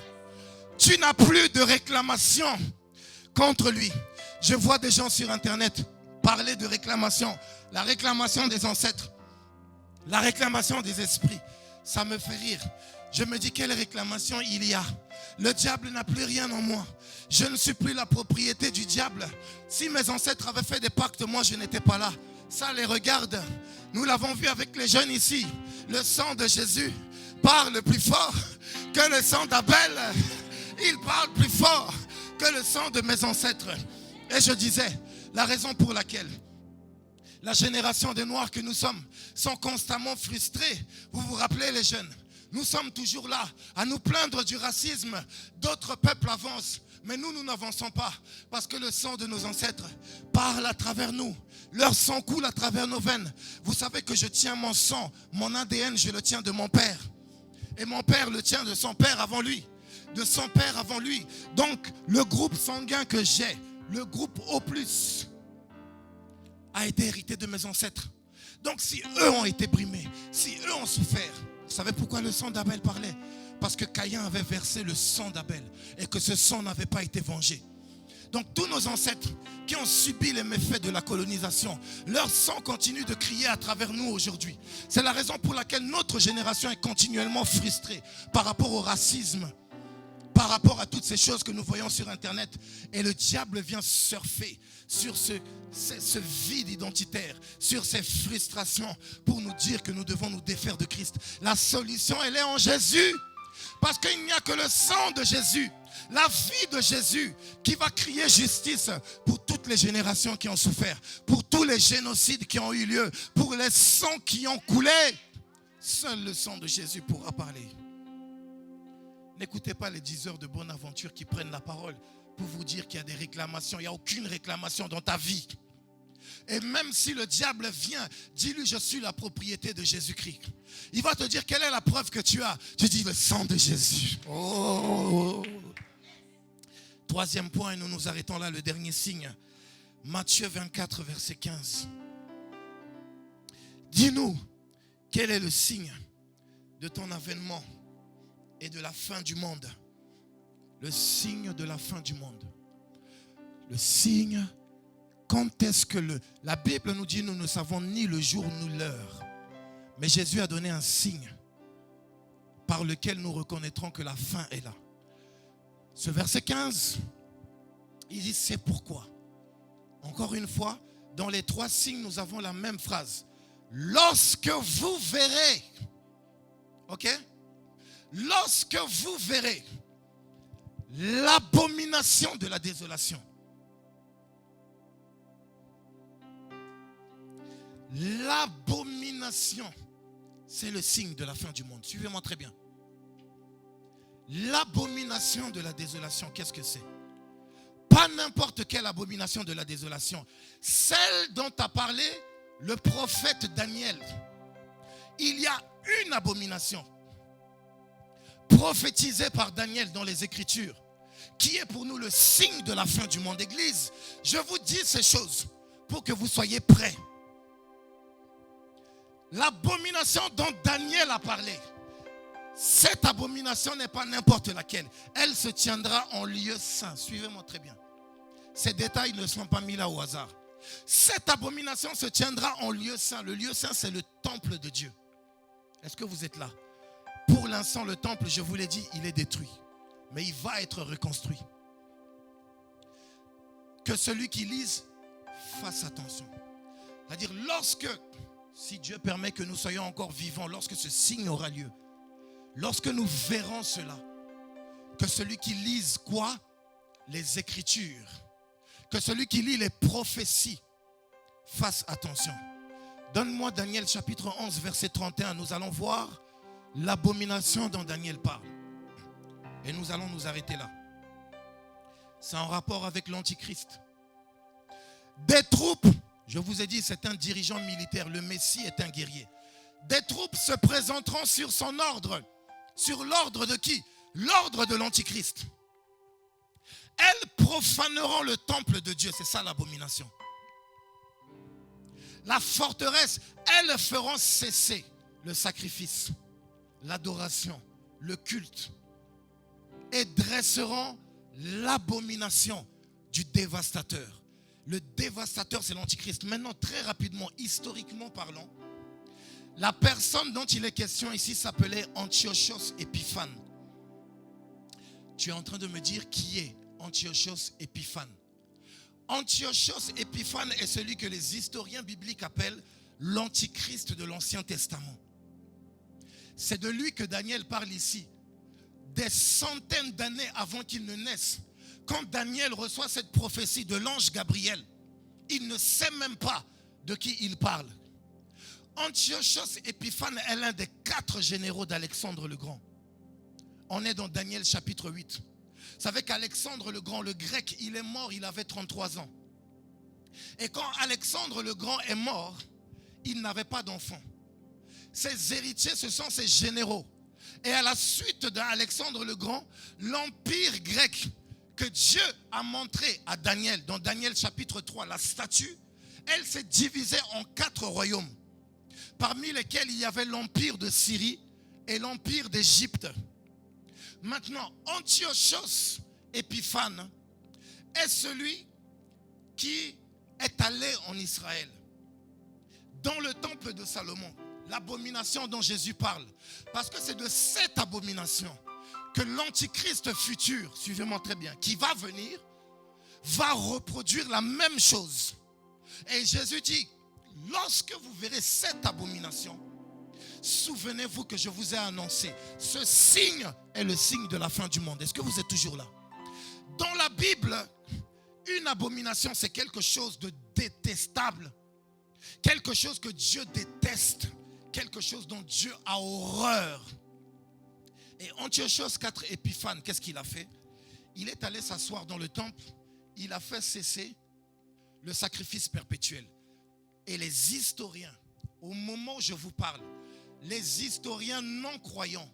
Tu n'as plus de réclamation contre lui. Je vois des gens sur internet parler de réclamation. La réclamation des ancêtres. La réclamation des esprits. Ça me fait rire. Je me dis quelle réclamation il y a. Le diable n'a plus rien en moi. Je ne suis plus la propriété du diable. Si mes ancêtres avaient fait des pactes, moi je n'étais pas là. Ça les regarde. Nous l'avons vu avec les jeunes ici. Le sang de Jésus parle plus fort que le sang d'Abel. Il parle plus fort que le sang de mes ancêtres. Et je disais, la raison pour laquelle la génération des Noirs que nous sommes sont constamment frustrés. Vous vous rappelez les jeunes? Nous sommes toujours là à nous plaindre du racisme. D'autres peuples avancent. Mais nous n'avançons pas parce que le sang de nos ancêtres parle à travers nous. Leur sang coule à travers nos veines. Vous savez que je tiens mon sang, mon ADN, je le tiens de mon père. Et mon père le tient de son père avant lui. De son père avant lui. Donc, le groupe sanguin que j'ai, le groupe O+, a été hérité de mes ancêtres. Donc, si eux ont été brimés, si eux ont souffert, vous savez pourquoi le sang d'Abel parlait? Parce que Caïn avait versé le sang d'Abel et que ce sang n'avait pas été vengé. Donc tous nos ancêtres qui ont subi les méfaits de la colonisation, leur sang continue de crier à travers nous aujourd'hui. C'est la raison pour laquelle notre génération est continuellement frustrée par rapport au racisme, par rapport à toutes ces choses que nous voyons sur Internet. Et le diable vient surfer sur ce vide identitaire, sur ces frustrations pour nous dire que nous devons nous défaire de Christ. La solution, elle est en Jésus. Parce qu'il n'y a que le sang de Jésus, la vie de Jésus qui va crier justice pour toutes les générations qui ont souffert, pour tous les génocides qui ont eu lieu, pour les sangs qui ont coulé. Seul le sang de Jésus pourra parler. N'écoutez pas les diseurs de bonne aventure qui prennent la parole pour vous dire qu'il y a des réclamations. Il n'y a aucune réclamation dans ta vie. Et même si le diable vient, dis-lui, je suis la propriété de Jésus-Christ. Il va te dire, quelle est la preuve que tu as? Tu dis, le sang de Jésus. Oh. Troisième point, et nous nous arrêtons là, le dernier signe. Matthieu 24, verset 15. Dis-nous, quel est le signe de ton avènement et de la fin du monde? Le signe de la fin du monde. Le signe. Quand est-ce que la Bible nous dit, nous ne savons ni le jour ni l'heure. Mais Jésus a donné un signe par lequel nous reconnaîtrons que la fin est là. Ce verset 15, il dit, c'est pourquoi. Encore une fois, dans les trois signes, nous avons la même phrase. Lorsque vous verrez, ok? Lorsque vous verrez l'abomination de la désolation. L'abomination, c'est le signe de la fin du monde. Suivez-moi très bien. L'abomination de la désolation, qu'est-ce que c'est? Pas n'importe quelle abomination de la désolation. Celle dont a parlé le prophète Daniel. Il y a une abomination prophétisée par Daniel dans les Écritures qui est pour nous le signe de la fin du monde. Église, je vous dis ces choses pour que vous soyez prêts. L'abomination dont Daniel a parlé, cette abomination n'est pas n'importe laquelle. Elle se tiendra en lieu saint. Suivez-moi très bien. Ces détails ne sont pas mis là au hasard. Cette abomination se tiendra en lieu saint. Le lieu saint, c'est le temple de Dieu. Est-ce que vous êtes là? Pour l'instant, le temple, je vous l'ai dit, il est détruit. Mais il va être reconstruit. Que celui qui lise fasse attention. C'est-à-dire, si Dieu permet que nous soyons encore vivants, lorsque ce signe aura lieu, lorsque nous verrons cela, que celui qui lise quoi? Les Écritures. Que celui qui lit les prophéties fasse attention. Donne-moi Daniel chapitre 11, verset 31. Nous allons voir l'abomination dont Daniel parle. Et nous allons nous arrêter là. C'est en rapport avec l'Antichrist. Des troupes, je vous ai dit, c'est un dirigeant militaire. Le Messie est un guerrier. Des troupes se présenteront sur son ordre. Sur l'ordre de qui? L'ordre de l'Antichrist. Elles profaneront le temple de Dieu. C'est ça l'abomination. La forteresse, elles feront cesser le sacrifice, l'adoration, le culte. Et dresseront l'abomination du dévastateur. Le dévastateur, c'est l'Antichrist. Maintenant, très rapidement, historiquement parlant, la personne dont il est question ici s'appelait Antiochos Épiphane. Tu es en train de me dire qui est Antiochos Épiphane. Antiochos Épiphane est celui que les historiens bibliques appellent l'Antichrist de l'Ancien Testament. C'est de lui que Daniel parle ici. Des centaines d'années avant qu'il ne naisse, quand Daniel reçoit cette prophétie de l'ange Gabriel, il ne sait même pas de qui il parle. Antiochos Épiphane est l'un des 4 généraux d'Alexandre le Grand. On est dans Daniel chapitre 8. Vous savez qu'Alexandre le Grand, le grec, il est mort, il avait 33 ans. Et quand Alexandre le Grand est mort, il n'avait pas d'enfant. Ses héritiers, ce sont ses généraux. Et à la suite d'Alexandre le Grand, l'empire grec que Dieu a montré à Daniel, dans Daniel chapitre 3, la statue, elle s'est divisée en 4 royaumes, parmi lesquels il y avait l'empire de Syrie et l'empire d'Égypte. Maintenant, Antiochos Épiphane est celui qui est allé en Israël, dans le temple de Salomon, l'abomination dont Jésus parle. Parce que c'est de cette abomination que l'antichrist futur, suivez-moi très bien, qui va venir, va reproduire la même chose. Et Jésus dit, lorsque vous verrez cette abomination, souvenez-vous que je vous ai annoncé, ce signe est le signe de la fin du monde. Est-ce que vous êtes toujours là? Dans la Bible, une abomination, c'est quelque chose de détestable, quelque chose que Dieu déteste, quelque chose dont Dieu a horreur. Et Antiochos IV Épiphane, qu'est-ce qu'il a fait? Il est allé s'asseoir dans le temple, il a fait cesser le sacrifice perpétuel. Et les historiens, au moment où je vous parle, les historiens non croyants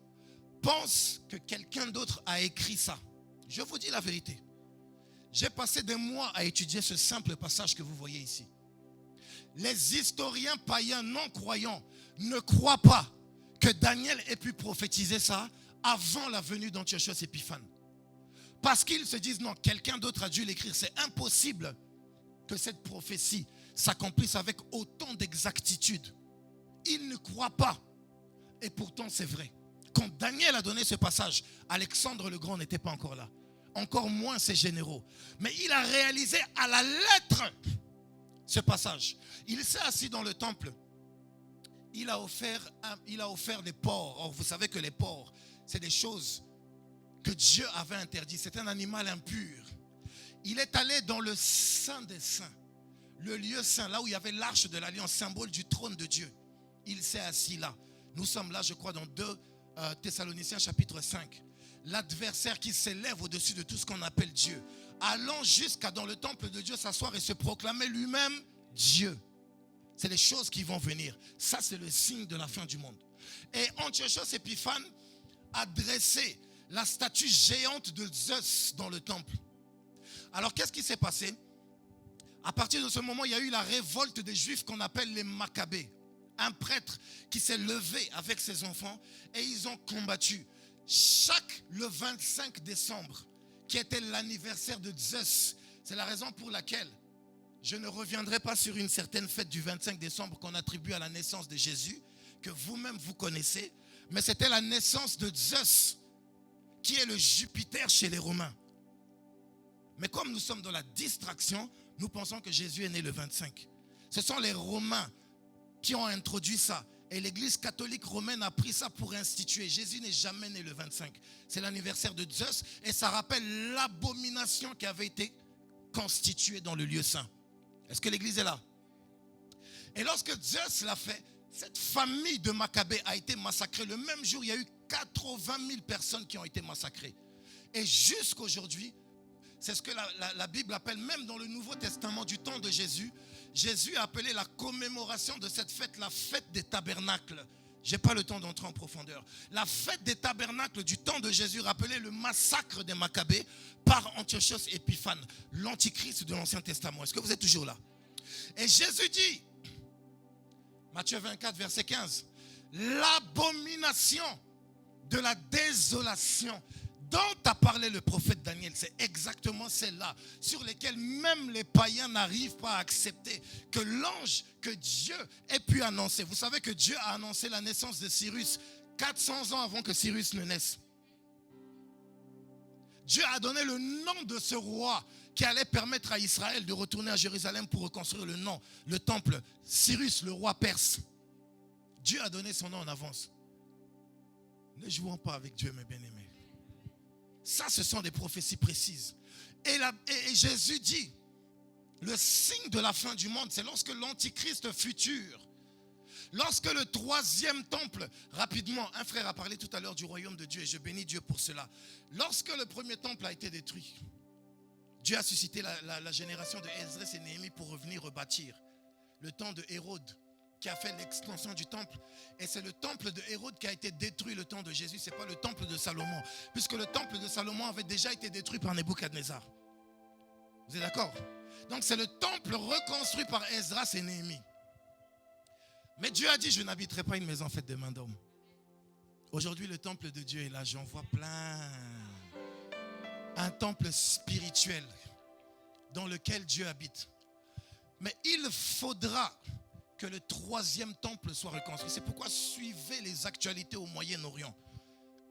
pensent que quelqu'un d'autre a écrit ça. Je vous dis la vérité. J'ai passé des mois à étudier ce simple passage que vous voyez ici. Les historiens païens non croyants ne croient pas que Daniel ait pu prophétiser ça avant la venue d'Antiochos Épiphane. Parce qu'ils se disent non, quelqu'un d'autre a dû l'écrire. C'est impossible que cette prophétie s'accomplisse avec autant d'exactitude. Ils ne croient pas. Et pourtant c'est vrai. Quand Daniel a donné ce passage, Alexandre le Grand n'était pas encore là. Encore moins ses généraux. Mais il a réalisé à la lettre ce passage. Il s'est assis dans le temple. Il a offert des porcs. Or, vous savez que les porcs, c'est des choses que Dieu avait interdites. C'est un animal impur. Il est allé dans le Saint des Saints, le lieu saint, là où il y avait l'arche de l'alliance, symbole du trône de Dieu. Il s'est assis là. Nous sommes là, je crois, dans 2 Thessaloniciens chapitre 5. L'adversaire qui s'élève au-dessus de tout ce qu'on appelle Dieu, allant jusqu'à dans le temple de Dieu s'asseoir et se proclamer lui-même Dieu. C'est les choses qui vont venir. Ça, c'est le signe de la fin du monde. Et Antiochos Épiphane a dressé la statue géante de Zeus dans le temple. Alors, qu'est-ce qui s'est passé? À partir de ce moment, il y a eu la révolte des Juifs qu'on appelle les Maccabées. Un prêtre qui s'est levé avec ses enfants et ils ont combattu. Le 25 décembre, qui était l'anniversaire de Zeus, c'est la raison pour laquelle je ne reviendrai pas sur une certaine fête du 25 décembre qu'on attribue à la naissance de Jésus, que vous-même vous connaissez, mais c'était la naissance de Zeus, qui est le Jupiter chez les Romains. Mais comme nous sommes dans la distraction, nous pensons que Jésus est né le 25. Ce sont les Romains qui ont introduit ça. Et l'église catholique romaine a pris ça pour instituer. Jésus n'est jamais né le 25. C'est l'anniversaire de Zeus et ça rappelle l'abomination qui avait été constituée dans le lieu saint. Est-ce que l'église est là? Et lorsque Zeus l'a fait, cette famille de Maccabées a été massacrée. Le même jour, il y a eu 80 000 personnes qui ont été massacrées. Et jusqu'aujourd'hui, c'est ce que la Bible appelle, même dans le Nouveau Testament du temps de Jésus, Jésus a appelé la commémoration de cette fête, la fête des tabernacles. Je n'ai pas le temps d'entrer en profondeur. La fête des tabernacles du temps de Jésus rappelait le massacre des Maccabées par Antiochos Épiphane, l'antichrist de l'Ancien Testament. Est-ce que vous êtes toujours là? Et Jésus dit, Matthieu 24, verset 15, l'abomination de la désolation dont a parlé le prophète Daniel, c'est exactement celle-là sur lesquelles même les païens n'arrivent pas à accepter que l'ange, que Dieu ait pu annoncer. Vous savez que Dieu a annoncé la naissance de Cyrus 400 ans avant que Cyrus ne naisse. Dieu a donné le nom de ce roi qui allait permettre à Israël de retourner à Jérusalem pour reconstruire le temple. Cyrus, le roi perse. Dieu a donné son nom en avance. Ne jouons pas avec Dieu, mes bien-aimés. Ça, ce sont des prophéties précises. Et Jésus dit, le signe de la fin du monde, c'est lorsque l'antichrist futur Lorsque le troisième temple, rapidement, un frère a parlé tout à l'heure du royaume de Dieu et je bénis Dieu pour cela. Lorsque le premier temple a été détruit, Dieu a suscité la génération de Esdras et Néhémie pour revenir rebâtir. Le temps de Hérode qui a fait l'extension du temple. Et c'est le temple de Hérode qui a été détruit le temps de Jésus. Ce n'est pas le temple de Salomon. Puisque le temple de Salomon avait déjà été détruit par Nebuchadnezzar. Vous êtes d'accord? Donc c'est le temple reconstruit par Esdras et Néhémie. Mais Dieu a dit, je n'habiterai pas une maison faite de main d'homme. Aujourd'hui, le temple de Dieu est là. J'en vois plein. Un temple spirituel dans lequel Dieu habite. Mais il faudra que le troisième temple soit reconstruit. C'est pourquoi suivez les actualités au Moyen-Orient.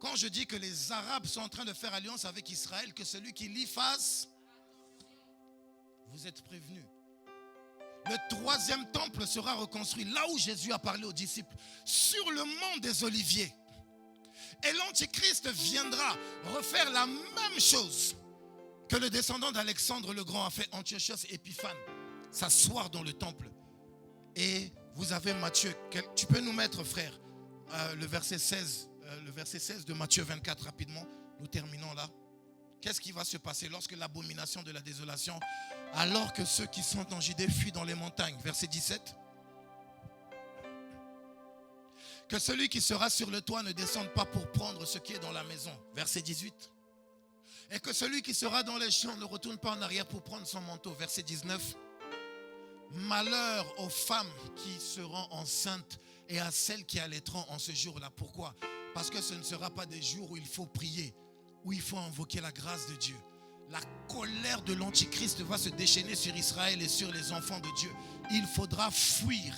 Quand je dis que les Arabes sont en train de faire alliance avec Israël, que celui qui l'y fasse, vous êtes prévenus. Le troisième temple sera reconstruit là où Jésus a parlé aux disciples, sur le mont des Oliviers. Et l'Antichrist viendra refaire la même chose que le descendant d'Alexandre le Grand a fait, Antiochos Épiphane, s'asseoir dans le temple. Et vous avez Matthieu, tu peux nous mettre frère, le verset 16 de Matthieu 24 rapidement, nous terminons là. Qu'est-ce qui va se passer lorsque l'abomination de la désolation, alors que ceux qui sont en Judée fuient dans les montagnes? Verset 17. Que celui qui sera sur le toit ne descende pas pour prendre ce qui est dans la maison. Verset 18. Et que celui qui sera dans les champs ne retourne pas en arrière pour prendre son manteau. Verset 19. Malheur aux femmes qui seront enceintes et à celles qui allaiteront en ce jour-là. Pourquoi? Parce que ce ne sera pas des jours où il faut prier, où il faut invoquer la grâce de Dieu. La colère de l'Antichrist va se déchaîner sur Israël et sur les enfants de Dieu. Il faudra fuir.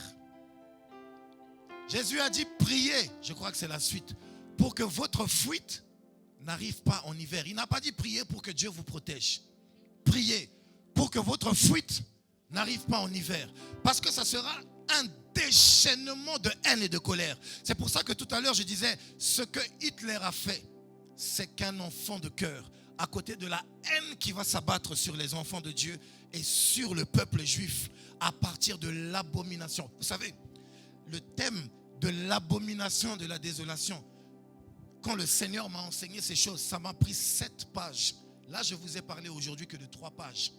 Jésus a dit priez, je crois que c'est la suite, pour que votre fuite n'arrive pas en hiver. Il n'a pas dit priez pour que Dieu vous protège. Priez pour que votre fuite n'arrive pas en hiver. Parce que ça sera un déchaînement de haine et de colère. C'est pour ça que tout à l'heure je disais, ce que Hitler a fait, c'est qu'un enfant de cœur, à côté de la haine qui va s'abattre sur les enfants de Dieu et sur le peuple juif, à partir de l'abomination. Vous savez, le thème de l'abomination de la désolation, quand le Seigneur m'a enseigné ces choses, ça m'a pris 7 pages. Là, je vous ai parlé aujourd'hui que de 3 pages.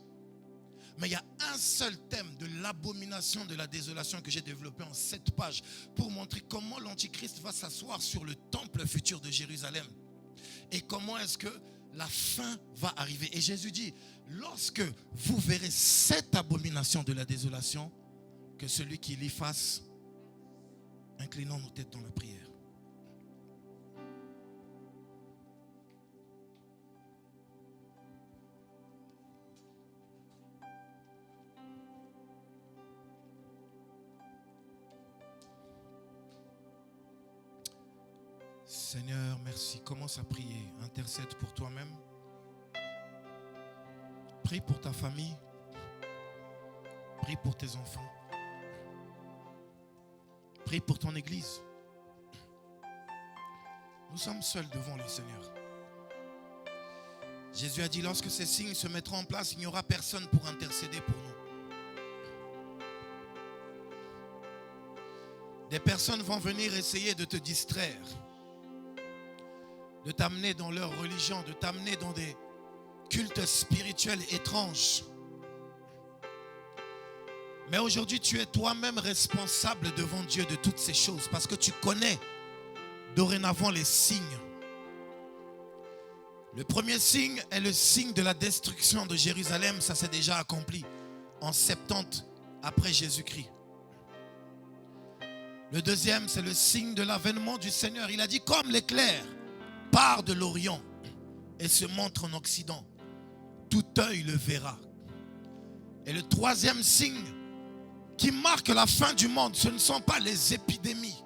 Mais il y a un seul thème de l'abomination de la désolation que j'ai développé en 7 pages pour montrer comment l'Antichrist va s'asseoir sur le temple futur de Jérusalem. Et comment est-ce que la fin va arriver. Et Jésus dit, lorsque vous verrez cette abomination de la désolation, que celui qui l'y fasse, inclinons nos têtes dans la prière. Seigneur, merci. Commence à prier. Intercède pour toi-même. Prie pour ta famille. Prie pour tes enfants. Prie pour ton église. Nous sommes seuls devant le Seigneur. Jésus a dit, lorsque ces signes se mettront en place, il n'y aura personne pour intercéder pour nous. Des personnes vont venir essayer de te distraire, de t'amener dans leur religion, de t'amener dans des cultes spirituels étranges. Mais aujourd'hui, tu es toi-même responsable devant Dieu de toutes ces choses parce que tu connais dorénavant les signes. Le premier signe est le signe de la destruction de Jérusalem. Ça s'est déjà accompli en 70 après Jésus-Christ. Le deuxième, c'est le signe de l'avènement du Seigneur. Il a dit, comme l'éclair part de l'Orient et se montre en Occident, tout œil le verra. Et le troisième signe qui marque la fin du monde, ce ne sont pas les épidémies,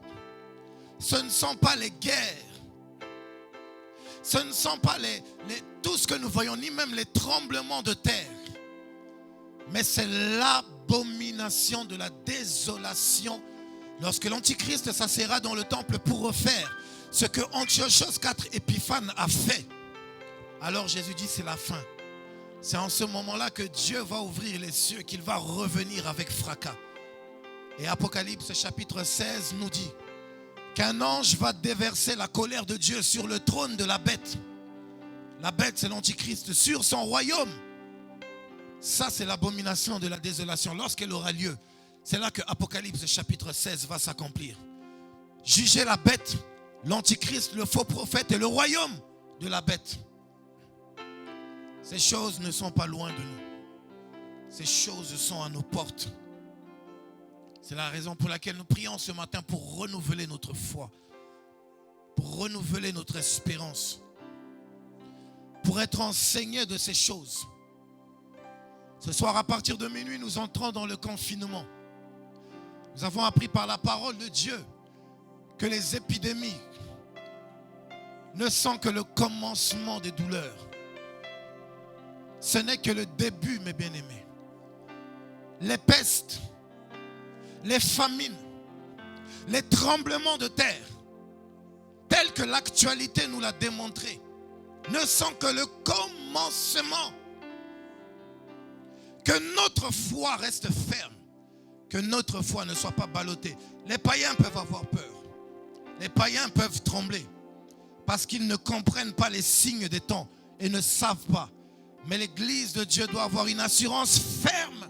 ce ne sont pas les guerres, ce ne sont pas tout ce que nous voyons, ni même les tremblements de terre, mais c'est l'abomination de la désolation. Lorsque l'Antichrist s'assiera dans le temple pour refaire ce que Antiochos IV Épiphane a fait, alors Jésus dit c'est la fin. C'est en ce moment-là que Dieu va ouvrir les cieux, qu'il va revenir avec fracas. Et Apocalypse chapitre 16 nous dit qu'un ange va déverser la colère de Dieu sur le trône de la bête. La bête, c'est l'Antichrist, sur son royaume. Ça, c'est l'abomination de la désolation. Lorsqu'elle aura lieu, c'est là que Apocalypse chapitre 16 va s'accomplir. Juger la bête, l'Antichrist, le faux prophète et le royaume de la bête. Ces choses ne sont pas loin de nous. Ces choses sont à nos portes. C'est la raison pour laquelle nous prions ce matin pour renouveler notre foi, pour renouveler notre espérance, pour être enseignés de ces choses. Ce soir, à partir de minuit, nous entrons dans le confinement. Nous avons appris par la parole de Dieu que les épidémies ne sont que le commencement des douleurs. Ce n'est que le début, mes bien-aimés. Les pestes, les famines, les tremblements de terre, tels que l'actualité nous l'a démontré, ne sont que le commencement. Que notre foi reste ferme, que notre foi ne soit pas ballottée. Les païens peuvent avoir peur, les païens peuvent trembler, parce qu'ils ne comprennent pas les signes des temps et ne savent pas. Mais l'Église de Dieu doit avoir une assurance ferme,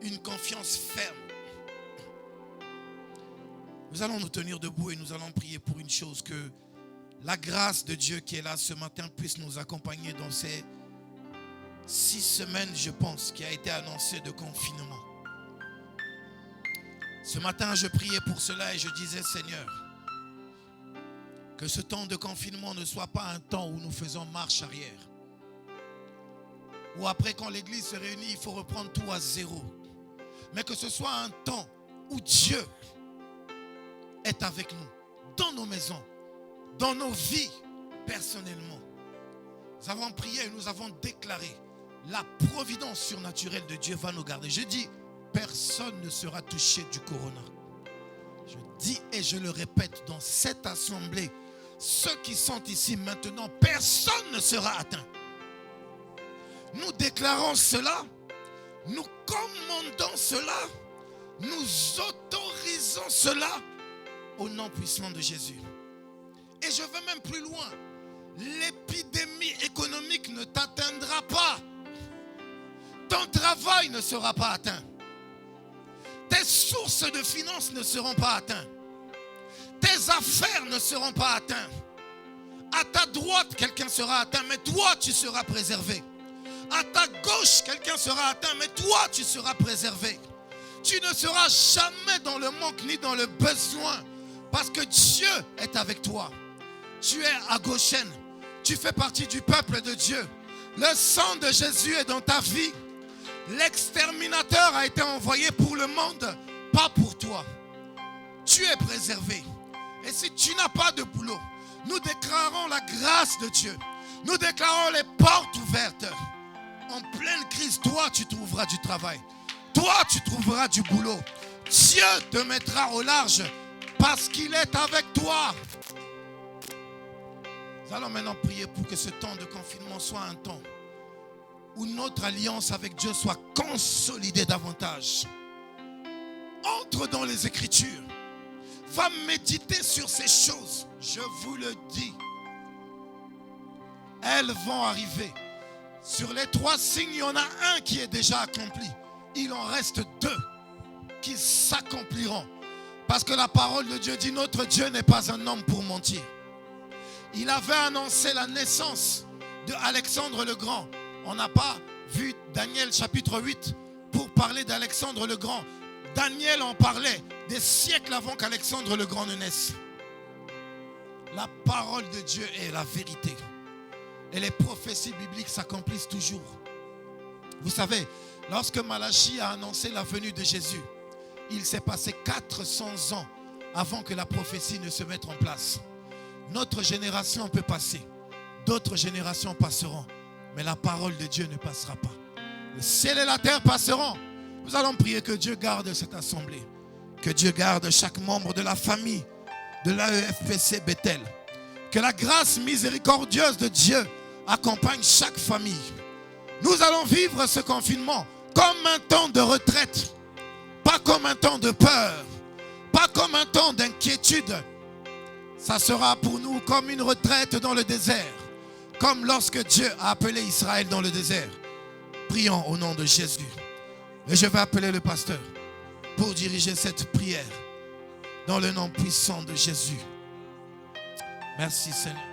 une confiance ferme. Nous allons nous tenir debout et nous allons prier pour une chose, que la grâce de Dieu qui est là ce matin puisse nous accompagner dans ces 6 semaines, je pense, qui a été annoncé de confinement. Ce matin, je priais pour cela et je disais, Seigneur, que ce temps de confinement ne soit pas un temps où nous faisons marche arrière. Ou après, quand l'église se réunit, il faut reprendre tout à zéro. Mais que ce soit un temps où Dieu est avec nous, dans nos maisons, dans nos vies, personnellement. Nous avons prié et nous avons déclaré, la providence surnaturelle de Dieu va nous garder. Je dis, personne ne sera touché du corona. Je dis et je le répète dans cette assemblée, ceux qui sont ici maintenant, personne ne sera atteint. Nous déclarons cela, nous commandons cela, nous autorisons cela au nom puissant de Jésus. Et je vais même plus loin. L'épidémie économique ne t'atteindra pas. Ton travail ne sera pas atteint. Tes sources de finances ne seront pas atteintes. Tes affaires ne seront pas atteintes. À ta droite, quelqu'un sera atteint, mais toi, tu seras préservé. À ta gauche, quelqu'un sera atteint, mais toi, tu seras préservé. Tu ne seras jamais dans le manque ni dans le besoin, parce que Dieu est avec toi. Tu es à Goshen. Tu fais partie du peuple de Dieu. Le sang de Jésus est dans ta vie. L'exterminateur a été envoyé pour le monde, pas pour toi. Tu es préservé. Et si tu n'as pas de boulot, nous déclarons la grâce de Dieu. Nous déclarons les portes ouvertes. En pleine crise, toi, tu trouveras du travail. Toi, tu trouveras du boulot. Dieu te mettra au large parce qu'il est avec toi. Nous allons maintenant prier pour que ce temps de confinement soit un temps où notre alliance avec Dieu soit consolidée davantage. Entre dans les Écritures. Va méditer sur ces choses. Je vous le dis. Elles vont arriver. Sur les 3 signes, il y en a un qui est déjà accompli. Il en reste 2 qui s'accompliront. Parce que la parole de Dieu dit, notre Dieu n'est pas un homme pour mentir. Il avait annoncé la naissance de Alexandre le Grand. On n'a pas vu Daniel chapitre 8 pour parler d'Alexandre le Grand. Daniel en parlait des siècles avant qu'Alexandre le Grand ne naisse. La parole de Dieu est la vérité. Et les prophéties bibliques s'accomplissent toujours. Vous savez, lorsque Malachie a annoncé la venue de Jésus, il s'est passé 400 ans avant que la prophétie ne se mette en place. Notre génération peut passer. D'autres générations passeront. Mais la parole de Dieu ne passera pas. Le ciel et la terre passeront. Nous allons prier que Dieu garde cette assemblée. Que Dieu garde chaque membre de la famille de l'AEFPC Bethel. Que la grâce miséricordieuse de Dieu accompagne chaque famille. Nous allons vivre ce confinement comme un temps de retraite. Pas comme un temps de peur, pas comme un temps d'inquiétude. Ça sera pour nous comme une retraite dans le désert, comme lorsque Dieu a appelé Israël dans le désert. Prions au nom de Jésus. Et je vais appeler le pasteur pour diriger cette prière dans le nom puissant de Jésus. Merci Seigneur.